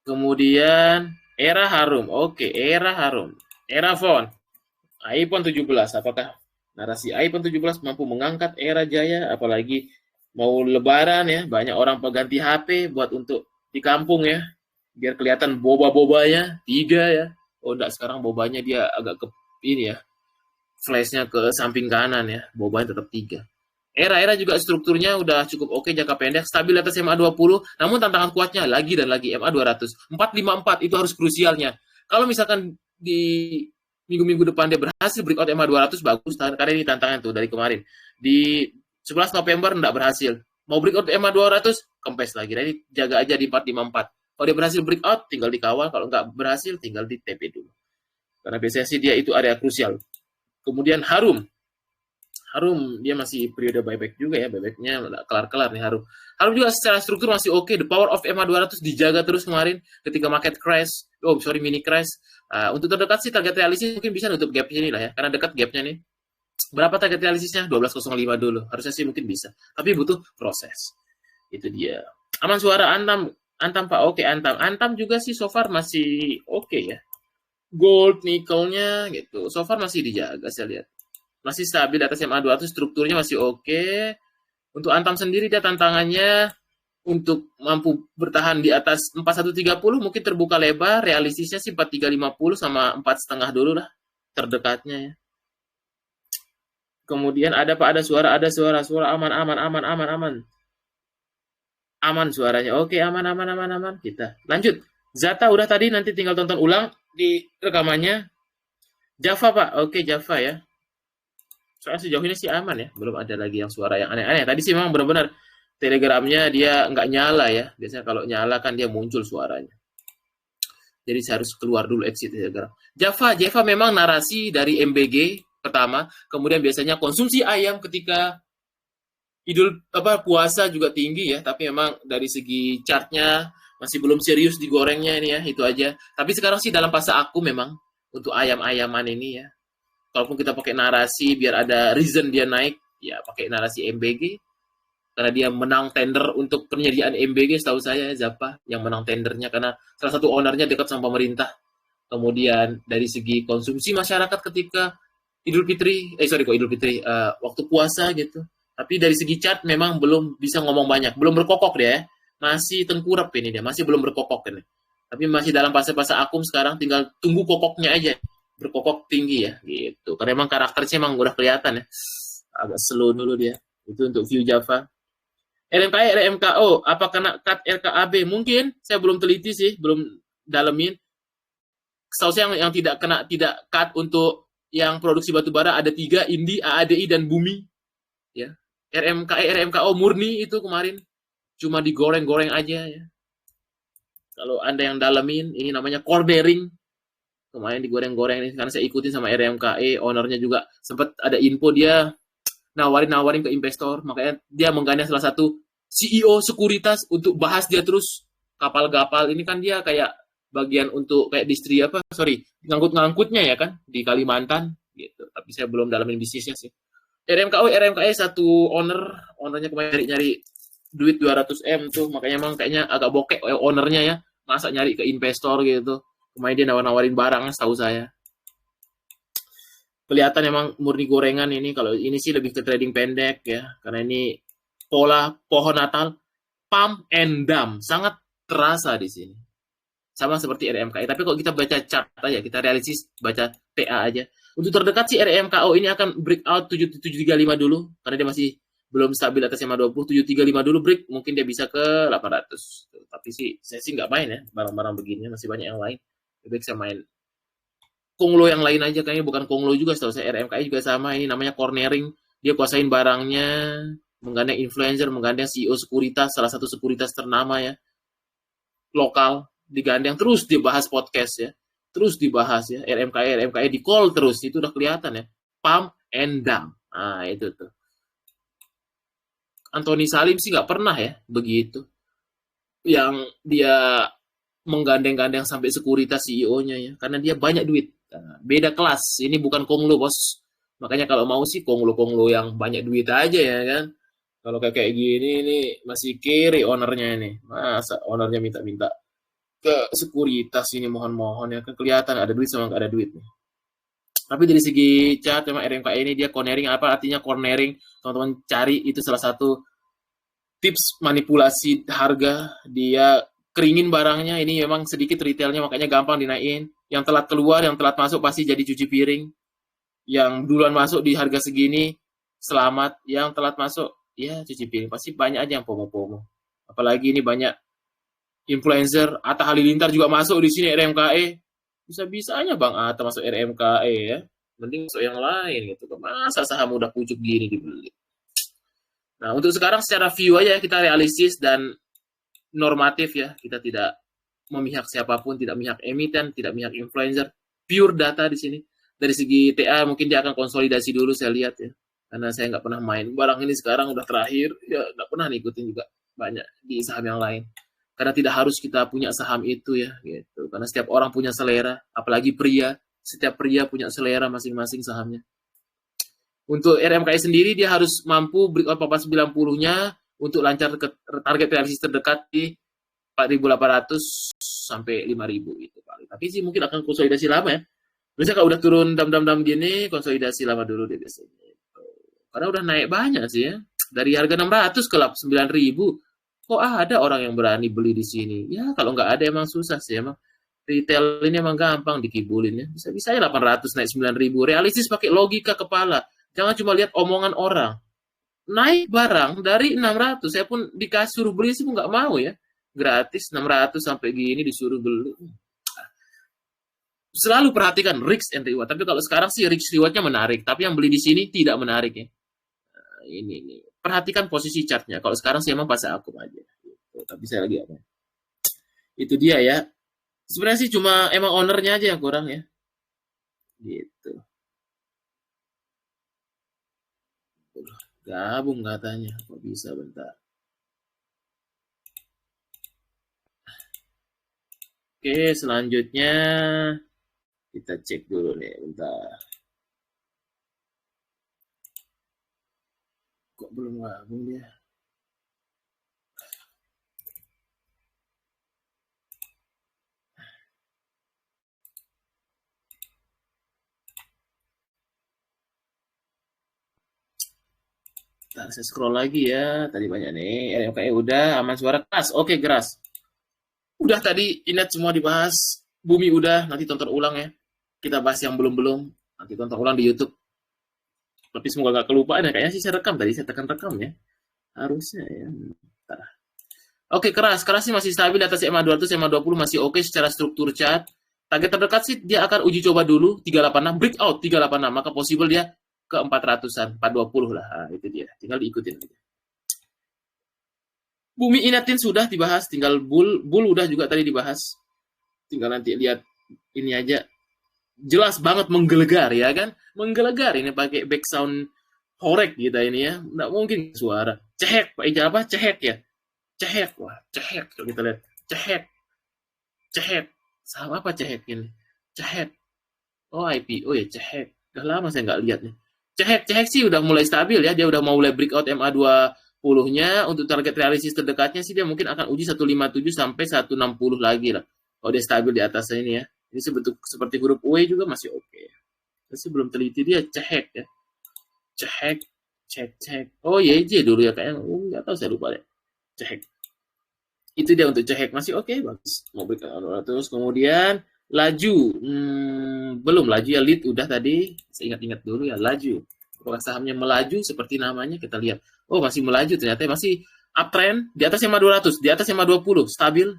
Kemudian Era Harum. Oke, Era Harum. Era Phone. iPhone 17. Apakah narasi iPhone 17 mampu mengangkat Era Jaya? Apalagi mau lebaran ya, banyak orang pengganti HP buat untuk di kampung ya. Biar kelihatan boba-bobanya 3 ya. Oh enggak, sekarang bobanya dia agak ke ini ya. Flashnya ke samping kanan ya. Bobanya tetap 3. Era juga strukturnya udah cukup oke jangka pendek, stabil atas MA20, namun tantangan kuatnya lagi dan lagi MA200. 454 itu harus krusialnya. Kalau misalkan di minggu-minggu depan dia berhasil breakout MA200 bagus, karena ini tantangan tuh dari kemarin. Di 11 November enggak berhasil. Mau breakout MA200, kempes lagi. Jadi jaga aja di 454. Kalau dia berhasil breakout, tinggal dikawal. Kalau enggak berhasil, tinggal di TP dulu. Karena biasanya sih dia itu area krusial. Kemudian Harum dia masih periode buyback juga ya, buybacknya kelar-kelar nih Harum juga secara struktur masih oke. The power of MA200 dijaga terus kemarin ketika market crash, mini crash. Untuk terdekat sih target realistis mungkin bisa nutup gap ini lah ya, karena dekat gapnya nih. Berapa target realistisnya? 12.05 dulu, harusnya sih mungkin bisa, tapi butuh proses. Itu dia. Aman suara Antam Pak, oke. Antam juga sih so far masih oke ya. Gold, nikelnya gitu, so far masih dijaga saya lihat. Masih stabil di atas MA200, strukturnya masih oke. Untuk Antam sendiri dia tantangannya untuk mampu bertahan di atas 4130 mungkin terbuka lebar, realistisnya sih 4350 sama 4,5 dulu lah terdekatnya ya. Kemudian ada suara aman. Aman suaranya. Oke, aman. Kita lanjut. Zata udah tadi, nanti tinggal tonton ulang di rekamannya. Java Pak. Oke, Java ya. Soalnya sejauh ini sih aman ya, belum ada lagi yang suara yang aneh-aneh. Tadi sih memang benar-benar telegramnya dia nggak nyala ya. Biasanya kalau nyala kan dia muncul suaranya. Jadi saya harus keluar dulu exit telegram. Java memang narasi dari MBG pertama, kemudian biasanya konsumsi ayam ketika puasa juga tinggi ya, tapi memang dari segi chartnya masih belum serius digorengnya ini ya, itu aja. Tapi sekarang sih dalam fase aku memang untuk ayam-ayaman ini ya. Kalaupun kita pakai narasi biar ada reason dia naik, ya pakai narasi MBG. Karena dia menang tender untuk penyediaan MBG, setahu saya Zappa yang menang tendernya karena salah satu ownernya dekat sama pemerintah. Kemudian dari segi konsumsi masyarakat ketika waktu puasa gitu. Tapi dari segi chart memang belum bisa ngomong banyak, belum berkokok dia ya. Masih tengkurap ini dia, masih belum berkokok ini. Tapi masih dalam fase-fase akum sekarang, tinggal tunggu kokoknya aja. Berkokok tinggi ya gitu, karena emang karakternya emang udah kelihatan ya, agak slow dulu dia. Itu untuk view Java. RMKI RMKO apa kena cut RKAB? Mungkin saya belum teliti sih, belum dalemin. Setahu saya yang tidak cut untuk yang produksi batubara ada 3, Indi, AADI dan Bumi ya. RMKI RMKO murni itu kemarin cuma digoreng-goreng aja ya. Kalau Anda yang dalemin, ini namanya core bearing. Kemarin digoreng-goreng nih, karena saya ikutin sama RMKE, ownernya juga sempat ada info dia nawarin ke investor, makanya dia menggandeng salah satu CEO sekuritas untuk bahas dia terus kapal-kapal ini kan dia kayak bagian untuk kayak ngangkut-ngangkutnya ya kan di Kalimantan gitu. Tapi saya belum dalamin bisnisnya sih. RMKE satu ownernya kemarin nyari duit 200 M tuh, makanya emang kayaknya agak bokek ownernya ya, masa nyari ke investor gitu. Kemarin dia nawarin barang setahu saya. Kelihatan emang murni gorengan ini, kalau ini sih lebih ke trading pendek ya, karena ini pola pohon Natal pump and dump sangat terasa di sini. Sama seperti RMKI. Tapi kalau kita baca chart aja, kita realistis baca TA aja. Untuk terdekat sih RMKO ini akan breakout 7735 dulu, karena dia masih belum stabil atas 520. 735 dulu break, mungkin dia bisa ke 800. Tapi sih, saya sih nggak main ya, barang-barang begini, masih banyak yang lain. Lebih saya main Konglo yang lain aja, kayaknya bukan Konglo juga, setahu saya RMKI juga sama, ini namanya cornering. Dia kuasain barangnya, menggandeng influencer, menggandeng CEO sekuritas, salah satu sekuritas ternama ya, lokal, digandeng terus dibahas podcast ya, terus dibahas ya, RMKI di call terus, itu udah kelihatan ya, pump and dump. Nah itu tuh, Anthony Salim sih nggak pernah ya begitu, yang dia menggandeng-gandeng sampai sekuritas CEO-nya ya, karena dia banyak duit. Nah, beda kelas, ini bukan Konglo bos, makanya kalau mau sih Konglo yang banyak duit aja ya kan. Kalau kayak gini ini masih kiri ownernya ini, masa ownernya minta-minta ke sekuritas ini, mohon-mohon ya, kan kelihatan ada duit sama nggak ada duit nih. Tapi dari segi chart memang RMKI ini dia cornering. Apa artinya cornering? Teman-teman cari, itu salah satu tips manipulasi harga. Dia keringin barangnya, ini memang sedikit retailnya makanya gampang dinaikin. Yang telat keluar, yang telat masuk pasti jadi cuci piring. Yang duluan masuk di harga segini selamat, yang telat masuk ya cuci piring. Pasti banyak aja yang pomo-pomo. Apalagi ini banyak influencer. Atta Halilintar juga masuk di sini RMKE. Bisa-bisanya Bang Atta masuk RMKE ya. Mending masuk yang lain gitu. Masa saham udah pucuk gini dibeli. Nah, untuk sekarang secara view aja kita realistis dan normatif ya. Kita tidak memihak siapapun, tidak memihak emiten, tidak memihak influencer. Pure data di sini. Dari segi TA mungkin dia akan konsolidasi dulu, saya lihat ya. Karena saya nggak pernah main barang ini, sekarang udah terakhir ya, nggak pernah ngikutin juga banyak di saham yang lain. Karena tidak harus kita punya saham itu ya gitu. Karena setiap orang punya selera, apalagi pria. Setiap pria punya selera masing-masing sahamnya. Untuk RMKI sendiri dia harus mampu breakout 490-nya untuk lancar ke target realistis terdekat di 4.800 sampai 5.000 gitu paling. Tapi sih mungkin akan konsolidasi lama ya. Biasanya kalau udah turun dam-dam gini, konsolidasi lama dulu deh biasanya. Karena udah naik banyak sih ya. Dari harga 600 ke 9.000. Kok ada orang yang berani beli di sini? Ya kalau nggak ada emang susah sih emang. Retail ini emang gampang dikibulin ya. Bisa-bisanya 800 naik 9.000. Realistis pakai logika kepala. Jangan cuma lihat omongan orang. Naik barang dari 600. Saya pun disuruh beli sih nggak mau ya. Gratis 600 sampai gini disuruh beli. Selalu perhatikan risk and reward. Tapi kalau sekarang sih risk rewardnya menarik. Tapi yang beli di sini tidak menarik ya. Nah, ini nih. Perhatikan posisi chartnya. Kalau sekarang sih emang pasang akum aja. Gitu. Tapi saya lagi apa? Itu dia ya. Sebenarnya sih cuma emang ownernya aja yang kurang ya. Gitu. Gabung katanya. Kok bisa bentar. Oke, selanjutnya kita cek dulu nih bentar. Kok belum gabung dia? Ntar saya scroll lagi ya. Tadi banyak nih. RMKI udah, aman suara keras. Oke, keras. Udah tadi Inet semua dibahas. Bumi udah, nanti tonton ulang ya. Kita bahas yang belum-belum. Nanti tonton ulang di YouTube. Tapi semoga gak kelupaan ya. Kayaknya sih saya rekam tadi. Saya tekan rekam ya. Harusnya ya. Bentar. Oke, keras. Keras sih masih stabil di atas EMA 200, EMA 20 masih oke secara struktur chart. Target terdekat sih dia akan uji coba dulu 386, breakout 386, maka possible dia ke 400-an, 420 lah. Nah, itu dia. Tinggal diikutin aja. Bumi Inetin sudah dibahas, tinggal bull udah juga tadi dibahas. Tinggal nanti lihat ini aja. Jelas banget menggelegar ya kan? Menggelegar ini pakai background horek kita ini ya, nggak mungkin suara. Cehek, Pak Ija apa? Cehek ya? Cehek, wah cehek. Kalau kita lihat, cehek, cehek. Sama apa cehek ini? Cehek. Oh IPO ya, cehek. Udah lama saya nggak lihat nih. Cehek sih udah mulai stabil ya, dia udah mau mulai breakout MA20-nya. Untuk target realistis terdekatnya sih dia mungkin akan uji 157 sampai 160 lagi lah. Kalau dia stabil di atasnya ini ya. Ini seperti huruf W juga masih oke. Masih belum teliti dia cehek ya. Cehek, cek. Oh YJ dulu ya kayaknya. Nggak tahu saya lupa deh. Cehek. Itu dia untuk cehek masih oke, bagus. Mau breakout 200 kemudian laju. Belum laju ya, lead udah tadi. Saya ingat-ingat dulu ya, laju. Apakah sahamnya melaju seperti namanya? Kita lihat. Oh, masih melaju ternyata masih uptrend di atas 5.200, di atas 5.20, stabil.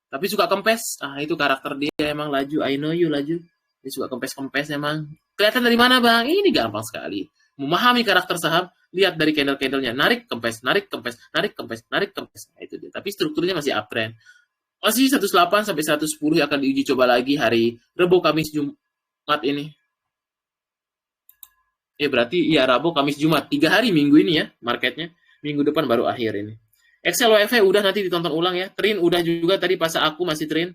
Tapi suka kempes. Itu karakter dia emang laju. I know you laju. Dia suka kempes-kempes emang. Kelihatan dari mana, Bang? Ini gampang sekali. Memahami karakter saham, lihat dari candle-candlenya. Narik, kempes, narik, kempes, narik, kempes, narik, kempes. Nah, itu dia. Tapi strukturnya masih uptrend. Masih 108 sampai 110 yang akan diuji coba lagi hari Rabu, Kamis, Jumat ini. Berarti ya Rabu, Kamis, Jumat. 3 hari minggu ini ya marketnya. Minggu depan baru akhir ini. Excel WF udah nanti ditonton ulang ya. Trin udah juga tadi pas aku masih Trin.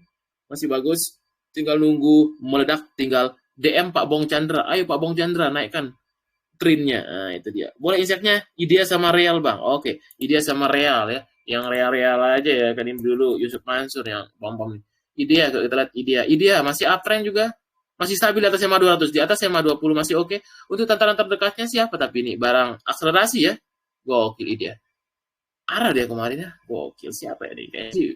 Masih bagus. Tinggal nunggu meledak. Tinggal DM Pak Bong Chandra. Ayo Pak Bong Chandra naikkan Trinnya. Nah itu dia. Boleh inseknya Idea sama Real Bang. Oke. Idea sama Real ya. Yang real-real aja ya, kan ini dulu Yusuf Mansur yang bom-bom. Idea, kalau kita lihat Idea masih uptrend juga, masih stabil di atas 5.200, di atas 5.20 masih oke. Untuk tantangan terdekatnya siapa tapi ini barang akselerasi ya, gokil Idea. Arah dia kemarin ya, gokil siapa ya nih? Kayaknya sih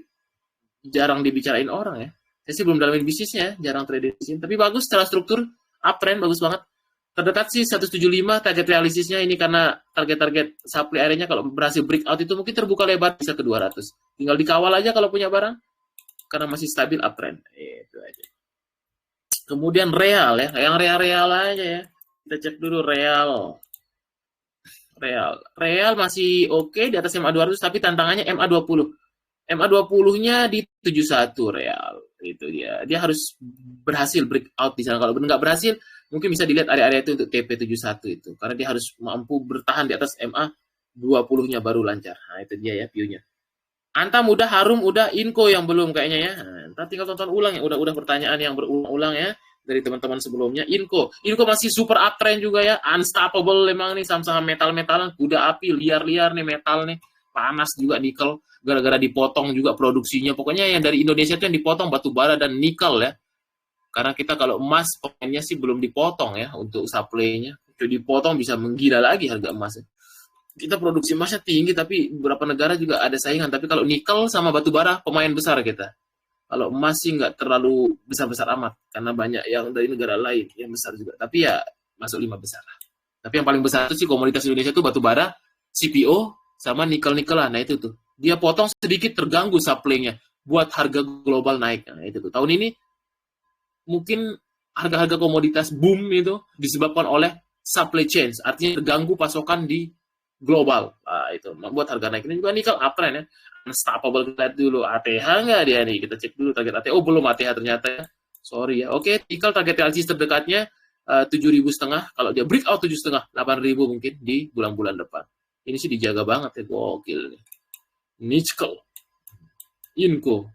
jarang dibicarain orang ya. Saya sih belum dalamin bisnisnya, jarang trade di sini. Tapi bagus secara struktur, uptrend bagus banget. Terdekat sih 175 target realistisnya ini karena target-target supply area-nya kalau berhasil breakout itu mungkin terbuka lebar bisa ke 200. Tinggal dikawal aja kalau punya barang karena masih stabil uptrend. Itu aja. Kemudian Real ya, yang real aja ya. Kita cek dulu Real. Real masih oke di atas MA200 tapi tantangannya MA20. MA20-nya di 71 Real. Itu dia. Dia harus berhasil breakout di sana. Kalau benar nggak berhasil, mungkin bisa dilihat area-area itu untuk TP71 itu. Karena dia harus mampu bertahan di atas MA20-nya baru lancar. Nah, itu dia ya view-nya. Antam udah, Harum udah, Inco yang belum kayaknya ya. Nah, tinggal tonton ulang ya. Udah pertanyaan yang berulang-ulang ya dari teman-teman sebelumnya. Inco masih super uptrend juga ya. Unstoppable memang nih saham-saham metal-metalan, kuda api, liar-liar nih metal nih. Panas juga nikel. Gara-gara dipotong juga produksinya. Pokoknya yang dari Indonesia itu yang dipotong batu bara dan nikel ya. Karena kita kalau emas pokoknya sih belum dipotong ya untuk supply-nya. Kalau dipotong bisa menggila lagi harga emasnya. Kita produksi emasnya tinggi tapi beberapa negara juga ada saingan. Tapi kalau nikel sama batu bara pemain besar kita. Kalau emas sih nggak terlalu besar-besar amat. Karena banyak yang dari negara lain yang besar juga. Tapi ya masuk 5 besar. Tapi yang paling besar itu sih komoditas Indonesia itu batu bara, CPO, sama nikel-nikelan. Nah itu tuh. Dia potong sedikit terganggu supply-nya. Buat harga global naik. Nah itu tuh. Tahun ini mungkin harga-harga komoditas boom itu disebabkan oleh supply chain, artinya terganggu pasokan di global. Itu membuat harga naik. Ini juga nikel uptrend ya. Unstoppable, kita lihat dulu ATH nggak dia nih, kita cek dulu target ATH. Oh belum ATH ternyata ya. Sorry ya. Oke, nikel target realistis terdekatnya 7.500. Kalau dia breakout 7.500, 8.000 mungkin di bulan-bulan depan. Ini sih dijaga banget ya, gokil nih. Nikel, Inco.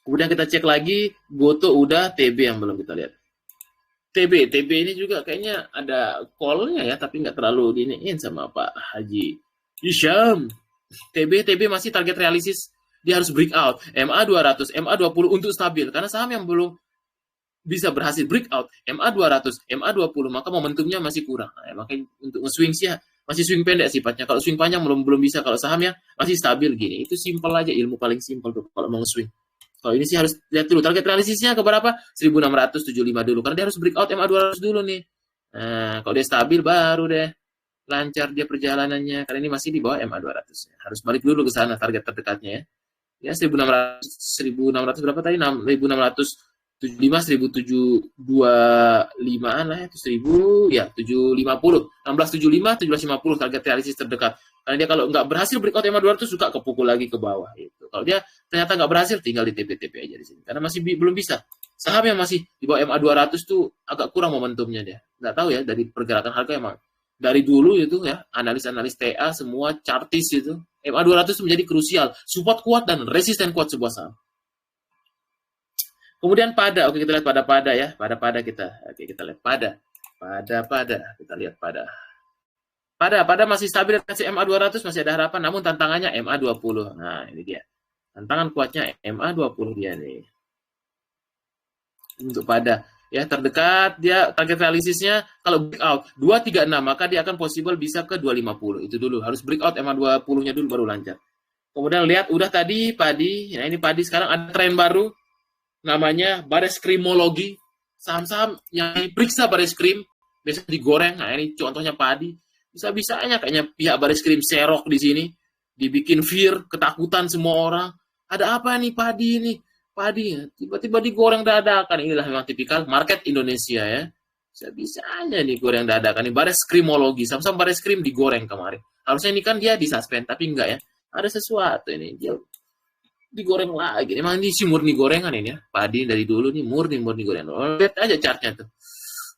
Kemudian kita cek lagi, Goto udah, TB yang belum kita lihat. TB ini juga kayaknya ada call-nya ya, tapi nggak terlalu diniin sama Pak Haji Hisham. TB masih target realistis, dia harus breakout. MA200, MA20 untuk stabil, karena saham yang belum bisa berhasil breakout, MA200, MA20, maka momentumnya masih kurang. Nah, makanya untuk nge-swing sih masih swing pendek sifatnya. Kalau swing panjang belum bisa, kalau sahamnya masih stabil gini. Itu simple aja, ilmu paling simple tuh kalau mau nge-swing. Kalau ini sih harus lihat dulu target realistisnya ke berapa? 1.675 dulu. Karena dia harus breakout MA200 dulu nih. Nah, kalau dia stabil baru deh lancar dia perjalanannya. Karena ini masih di bawah MA200. Harus balik dulu ke sana target terdekatnya ya. Ya 1.600 berapa tadi? 1.675, 1.725-an lah ya. 1.000 ya 750. 1675, 1750 target realistis terdekat. Karena dia kalau nggak berhasil breakout MA200 suka kepukul lagi ke bawah. Itu. Kalau dia ternyata nggak berhasil, tinggal di TP-TP aja di sini. Karena masih belum bisa. Saham yang masih di bawah MA 200 tuh agak kurang momentumnya dia. Nggak tahu ya, dari pergerakan harga emang. Dari dulu itu ya, analis-analis TA semua chartis itu, MA 200 itu menjadi krusial. Support kuat dan resisten kuat sebuah saham. Kemudian pada, oke kita lihat pada ya. Pada kita. Oke kita lihat pada. Kita lihat pada. Pada masih stabil di atas MA 200, masih ada harapan, namun tantangannya MA 20. Nah, ini dia. Tantangan kuatnya MA 20 dia nih. Untuk pada ya terdekat dia target realistisnya kalau breakout 236 maka dia akan possible bisa ke 250. Itu dulu harus breakout MA 20-nya dulu baru lancar. Kemudian lihat udah tadi padi. Nah, ini padi sekarang ada tren baru namanya bareskrimologi. Saham-saham yang diperiksa bareskrim biasanya digoreng. Nah, ini contohnya padi. Bisa-bisanya kayaknya pihak bareskrim serok di sini dibikin fear, ketakutan semua orang. Ada apa nih padi ini? Padi tiba-tiba digoreng dadakan. Inilah memang tipikal market Indonesia ya. Bisa-bisanya nih goreng dadakan. Ini bareskrimologi, sama-sama bareskrim digoreng kemarin. Harusnya ini kan dia disuspend, tapi enggak ya. Ada sesuatu ini, dia digoreng lagi. Emang ini si murni gorengan ini ya. Padi dari dulu nih murni gorengan. Lihat aja chartnya tuh.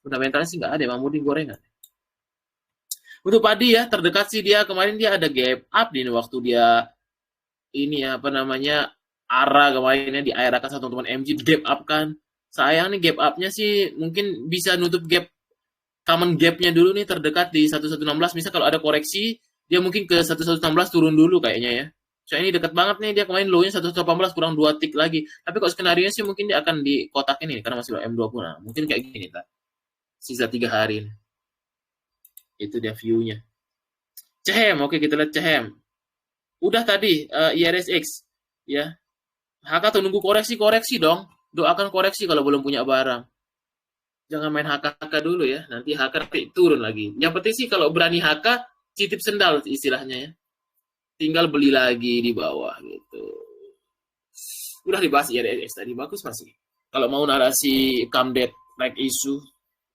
Fundamentalnya sih enggak ada, emang murni gorengan. Untuk padi ya, terdekat sih dia kemarin dia ada gap up nih waktu dia ini ya, apa namanya, ARA kemarinnya di air akan satu teman MG gap up kan. Sayang nih gap up-nya sih mungkin bisa nutup gap common gap-nya dulu nih terdekat di 1116. Misal kalau ada koreksi, dia mungkin ke 1116 turun dulu kayaknya ya. So ini dekat banget nih, dia kemarin low-nya 1118 kurang 2 tick lagi. Tapi kalau skenario sih mungkin dia akan di kotak ini karena masih M20. Nah, mungkin kayak gini tak. Sisa 3 hari ini. Itu dia view-nya. Cehem, oke kita lihat Cehem. Udah tadi IRSX ya. HK tuh nunggu koreksi dong. Doakan koreksi kalau belum punya barang. Jangan main HK dulu ya. Nanti HK turun lagi. Yang penting sih kalau berani HK, citip sendal istilahnya ya. Tinggal beli lagi di bawah gitu. Udah dibahas IRSX tadi, bagus masih. Kalau mau narasi come dead like issue,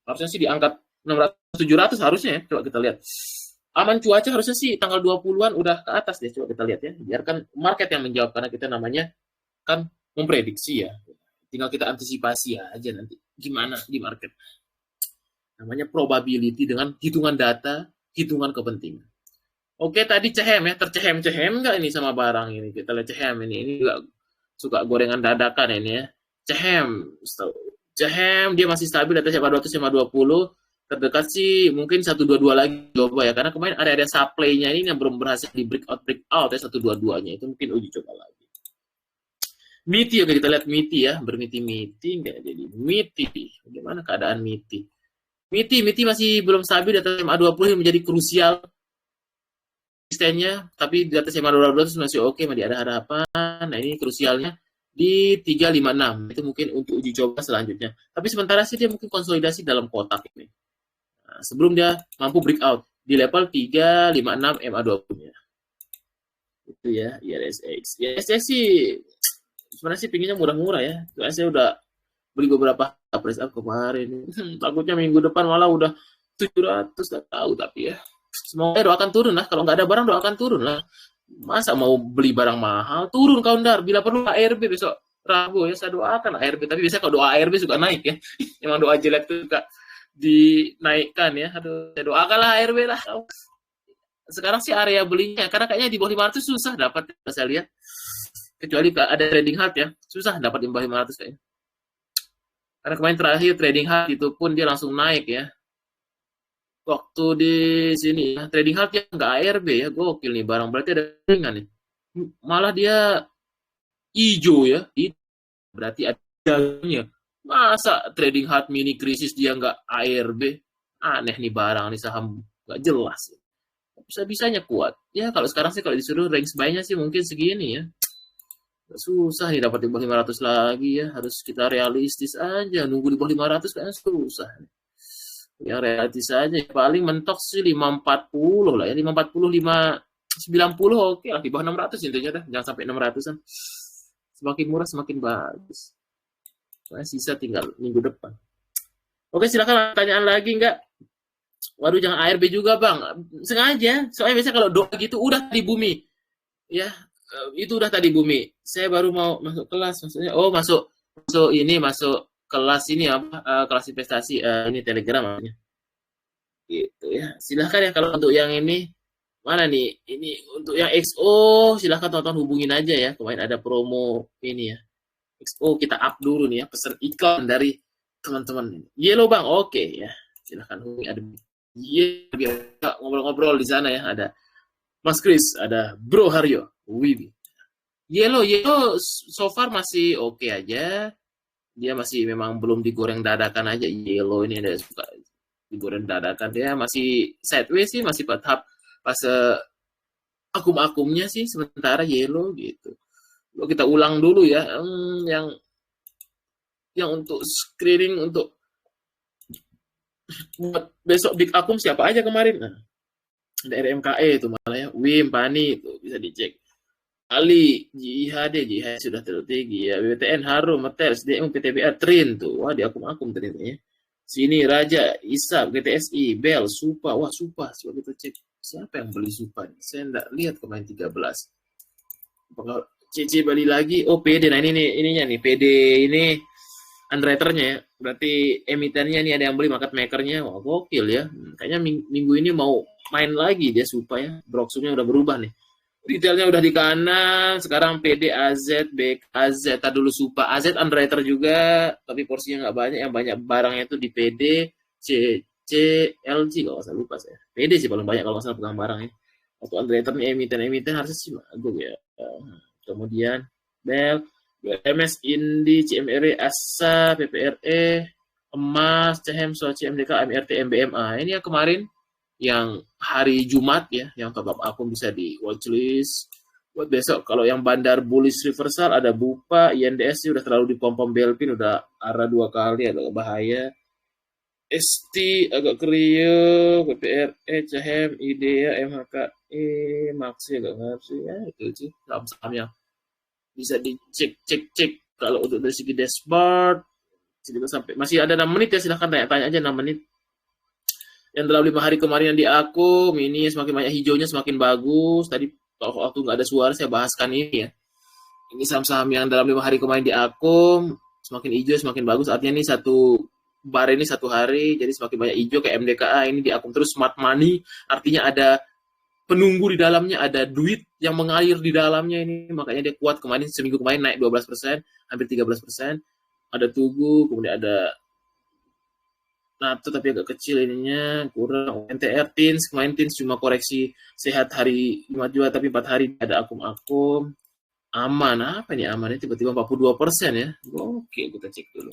harusnya sih diangkat 600-700 harusnya ya. Coba kita lihat. Aman cuaca harusnya sih tanggal 20-an udah ke atas deh. Coba kita lihat ya. Biarkan market yang menjawab karena kita namanya kan memprediksi ya. Tinggal kita antisipasi aja nanti gimana di market. Namanya probability dengan hitungan data, hitungan kepentingan. Oke, tadi Cehem ya, tercehem-cehem nggak ini sama barang ini? Kita lihat Cehem ini juga suka gorengan dadakan ini ya. Cehem dia masih stabil atas 200 520. Terdekat sih mungkin 122 lagi coba ya, karena kemarin ada supply-nya ini yang belum berhasil di breakout ya 122-nya itu mungkin uji coba lagi. MITI, oke kita lihat MITI ya, bermiti-miti enggak jadi MITI. Bagaimana keadaan MITI? MITI masih belum stabil di atas MA 20 yang menjadi krusial resistennya, tapi di atas MA 200 masih oke, masih ada harapan. Nah, ini krusialnya di 356. Itu mungkin untuk uji coba selanjutnya. Tapi sementara sih dia mungkin konsolidasi dalam kotak ini. Nah, sebelum dia mampu breakout di level 356 MA 20-nya. Itu ya, IRSX. IRSX sih sebenarnya sih pinginnya murah-murah ya. Soalnya saya udah beli beberapa price up kemarin. Takutnya minggu depan malah udah 700, gak tahu tapi ya. Semoga doakan turun lah. Kalau nggak ada barang doakan turun lah. Masa mau beli barang mahal? Turun kaundar. Bila perlu ARB besok Rabu ya. Saya doakan ARB. Tapi biasanya kalau doa ARB suka naik ya. Emang doa jelek itu suka dinaikkan ya. Aduh, saya doakanlah ARB lah. Sekarang sih area belinya. Karena kayaknya di bawah 500 susah dapat. Saya lihat. Kecuali ada trading halt ya. Susah dapat di bawah 500 kayaknya. Karena kemarin terakhir trading halt itu pun dia langsung naik ya. Waktu di sini ya, trading halt yang nggak ARB ya, gokil nih barang berarti ada ringan nih. Malah dia hijau ya, berarti ada dalamnya. Masa trading halt mini krisis dia nggak ARB? Aneh nih barang nih saham nggak jelas. Bisa-bisanya kuat. Ya kalau sekarang sih kalau disuruh range buy-nya sih mungkin segini ya. Susah nih dapat di bawah 500 lagi ya, harus kita realistis aja. Nunggu di bawah 500 kayaknya susah. Yang realistis aja paling mentok sih 540 lah ya, 540 590 oke lah, di bawah 600 intinya dah, jangan sampai 600-an. Semakin murah semakin bagus. Nah, sisa tinggal minggu depan. Oke, silakan pertanyaan lagi enggak? Waduh, jangan ARB juga bang, sengaja soalnya biasanya kalau doa gitu udah di bumi ya, itu udah tadi bumi. Saya baru mau masuk kelas maksudnya, masuk kelas ini apa, kelas investasi, ini Telegram namanya. Gitu ya. Silahkan ya kalau untuk yang ini, mana nih? Ini untuk yang XO, silahkan tonton hubungin aja ya. Kemarin ada promo ini ya. XO kita up dulu nih ya, pesan iklan dari teman-teman. Yellow Bang, oke ya. Silahkan hubungi ada biar ngobrol-ngobrol di sana ya. Ada Mas Kris, ada Bro Haryo, Wibi. Yellow so far masih oke aja. Dia masih memang belum digoreng dadakan aja. Yellow ini ada suka digoreng dadakan. Dia masih sideways sih, masih tahap fase akum-akumnya sih sementara Yellow gitu. Kalau kita ulang dulu ya, yang untuk screening untuk buat besok big akum siapa aja kemarin? Nah, ada RMKE itu malah ya, Wim, Pani itu bisa dicek. Ali, JIHD sudah tertinggi ya, BBTN, Harum, Meter, SDM, PTBA, Trin tuh, wah di akum-akum Trin ya. Sini Raja, Isap, GTSI, Bel, Supa, wah Supa, coba kita cek siapa yang beli Supa? Saya enggak lihat kemarin 13. Apakah CC beli lagi? Oh PD, nah ini nih, ininya nih, PD ini underwriternya ya, berarti emitennya nih ada yang beli market makernya, wah gokil ya. Kayaknya minggu ini mau main lagi dia Supa ya, broksumnya udah berubah nih. Detailnya udah di kanan, sekarang PD AZ, AZ, dulu Supa, AZ underwriter juga, tapi porsinya nggak banyak, yang banyak barangnya itu di PD, C, LG kalau nggak salah, lupa saya. PD sih paling banyak kalau nggak salah pegang barangnya. Waktu underwriternya emiten harusnya sih bagus ya. Kemudian Bel, MS Indi, CMRE, ASA, PPRE, Emas, CHEM, CMDK, MRT, MBMA. Ini yang kemarin yang hari Jumat ya, yang top up akun bisa di watchlist. Buat besok kalau yang bandar bullish reversal ada Bupa, INDS sih udah terlalu dipom-pom Belpin, udah arah 2 kali, agak bahaya. ST agak kriuk, PPRE, CHEM, IDEA, MHKE, Maxi agak ngerti ya, itu sih saham-saham yang bisa dicek kalau untuk dari segi dashboard. Sampai masih ada 6 menit ya, silahkan tanya-tanya aja 6 menit. Yang dalam 5 hari kemarin yang di akum, ini semakin banyak hijaunya semakin bagus. Tadi waktu nggak ada suara saya bahaskan ini ya. Ini saham-saham yang dalam 5 hari kemarin di akum, semakin hijau semakin bagus. Artinya ini satu bar ini 1 hari, jadi semakin banyak hijau kayak MDKA ini di akum terus smart money. Artinya ada penunggu di dalamnya, ada duit yang mengalir di dalamnya ini. Makanya dia kuat kemarin, seminggu kemarin naik 12%, hampir 13%. Ada Tugu, kemudian ada NATO tapi agak kecil ininya, kurang. NTR Tins, kemarin Tins cuma koreksi sehat hari 5 juga, tapi 4 hari ada akum-akum. Aman, apa nih aman? Ini tiba-tiba 42% ya. Oke, kita cek dulu.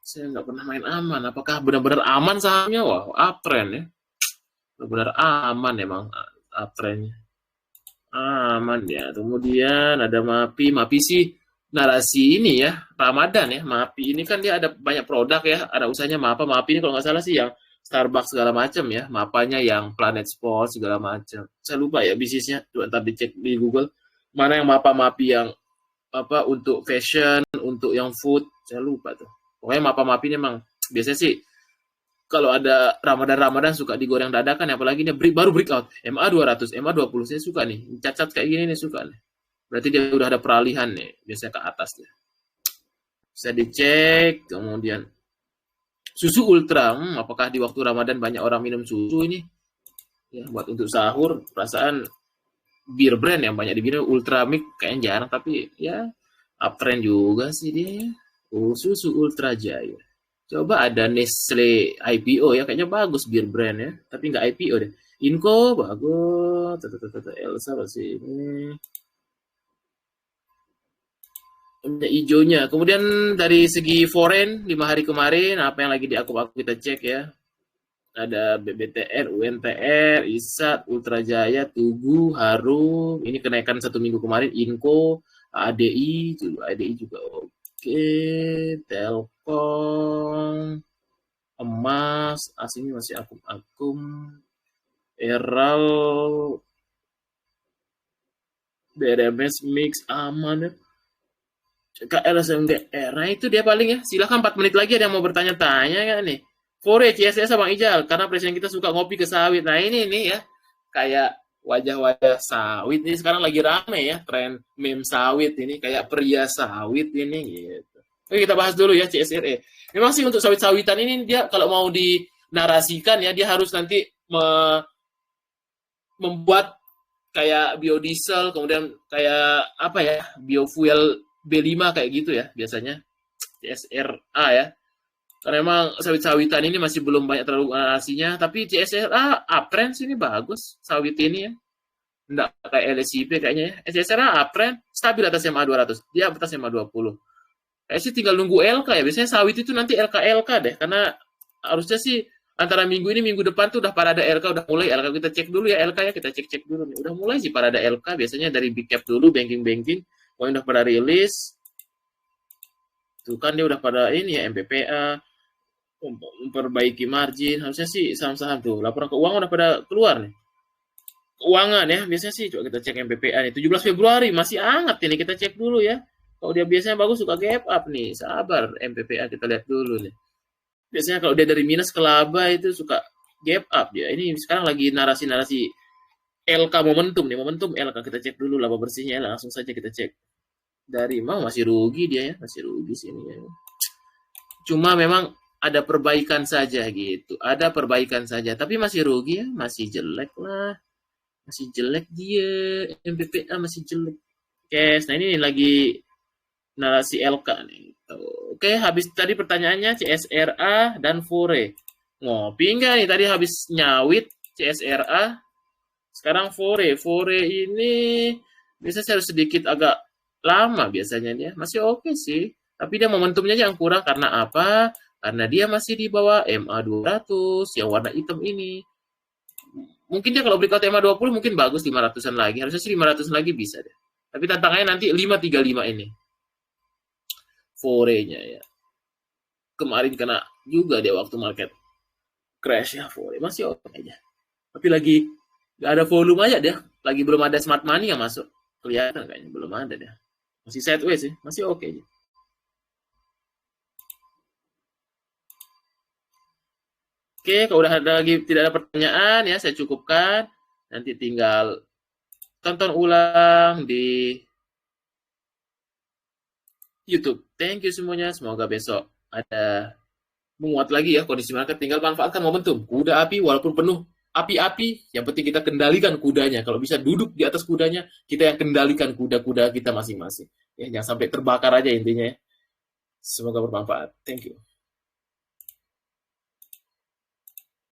Saya nggak pernah main aman. Apakah benar-benar aman sahamnya? Wah, uptrend ya. Benar-benar aman emang uptrendnya. Aman ya. Kemudian ada MAPI sih narasi ini ya, Ramadan ya, MAPI ini kan dia ada banyak produk ya, ada usahanya MAPI ini kalau nggak salah sih yang Starbucks segala macam ya, MAPA-nya yang Planet Sport segala macam. Saya lupa ya bisnisnya, coba ntar dicek di Google. Mana yang MAPI yang apa untuk fashion, untuk yang food, saya lupa tuh. Pokoknya MAPI ini memang biasanya sih kalau ada Ramadan suka digoreng dadakan, apalagi ini baru breakout, MA 200, MA 20, saya suka nih, cacat kayak gini nih suka nih. Berarti dia udah ada peralihan nih, biasanya ke atas dia. Bisa dicek, kemudian susu ultra, apakah di waktu Ramadan banyak orang minum susu ini? Ya, buat untuk sahur, perasaan beer brand yang banyak diminum, Ultra Mix kayaknya jarang, tapi ya uptrend juga sih dia. Susu Ultra Jaya. Coba ada Nestle IPO ya, kayaknya bagus beer brand ya, tapi nggak IPO deh. Inco bagus, Elsa masih ini. Hijaunya. Kemudian dari segi foreign 5 hari kemarin apa yang lagi di aku kita cek ya. Ada BBTN, UNTR, ISAT, Ultra Jaya, Tugu, Harum. Ini kenaikan 1 minggu kemarin. Inco, ADI juga oke. Telkom, Emas, aslinya masih akum-akum. Eral, BRMS Mix aman ya. KLSMDR, nah itu dia paling ya. Silahkan 4 menit lagi ada yang mau bertanya-tanya kan nih. Fore, CSS Bang Ijal, karena presiden kita suka ngopi ke sawit. Nah ini nih ya, kayak wajah-wajah sawit ini sekarang lagi rame ya, tren meme sawit ini, kayak pria sawit ini gitu. Oke, kita bahas dulu ya CSRE. Memang sih untuk sawit-sawitan ini dia kalau mau dinarasikan ya dia harus nanti membuat kayak biodiesel, kemudian kayak apa ya, biofuel B5 kayak gitu ya biasanya CSRA ya. Karena memang sawit-sawitan ini masih belum banyak terlalu narasinya, tapi CSRA uptrend ini bagus sawit ini ya. Enggak kayak LSIP kayaknya ya. CSRA uptrend stabil atas MA 200, dia atas MA 20. Kayak sih tinggal nunggu LK ya. Biasanya sawit itu nanti LK deh, karena harusnya sih antara minggu ini minggu depan tuh udah pada ada LK, udah mulai LK, kita cek dulu ya LK ya, kita cek dulu nih. Udah mulai sih pada ada LK, biasanya dari big cap dulu, banking pokoknya udah pada rilis. Tuh kan dia udah pada ini ya MPPA, memperbaiki margin, harusnya sih saham-saham tuh laporan keuangan udah pada keluar nih. Keuangan ya, biasanya sih coba kita cek MPPA nih, 17 Februari masih hangat ini, kita cek dulu ya. Kalau dia biasanya bagus suka gap up nih, sabar MPPA kita lihat dulu nih. Biasanya kalau dia dari minus ke laba itu suka gap up dia. Ini sekarang lagi narasi-narasi LK momentum nih, momentum LK kita cek dulu laba bersihnya, langsung saja kita cek. Dari mau masih rugi dia ya, masih rugi sini ya. Cuma memang ada perbaikan saja gitu, ada perbaikan saja, tapi masih rugi ya, masih jelek lah, masih jelek dia, MPPA masih jelek. Nah ini lagi narasi LK nih. Oke, habis tadi pertanyaannya CSRA dan Fore. Ngopi enggak nih? Tadi habis nyawit CSRA, sekarang Fore. Fore ini biasanya harus sedikit agak lama biasanya dia. Masih oke sih. Tapi dia momentumnya yang kurang karena apa? Karena dia masih di bawah MA 200 yang warna hitam ini. Mungkin dia kalau breakout MA 20 mungkin bagus 500-an lagi. Harusnya sih 500 lagi bisa deh. Tapi tantangannya nanti 535 ini. Fore-nya ya. Kemarin kena juga dia waktu market crash ya Fore. Masih oke aja. Tapi lagi nggak ada volume aja dia. Lagi belum ada smart money yang masuk. Kelihatan kayaknya belum ada dia. Masih sideways sih. Masih oke aja. Oke, kalau udah ada lagi tidak ada pertanyaan ya saya cukupkan. Nanti tinggal tonton ulang di YouTube. Thank you semuanya. Semoga besok ada menguat lagi ya kondisi market. Tinggal manfaatkan momentum. Kuda api walaupun penuh api-api, yang penting kita kendalikan kudanya. Kalau bisa duduk di atas kudanya, kita yang kendalikan kuda-kuda kita masing-masing. Ya, jangan sampai terbakar aja intinya ya. Semoga bermanfaat. Thank you.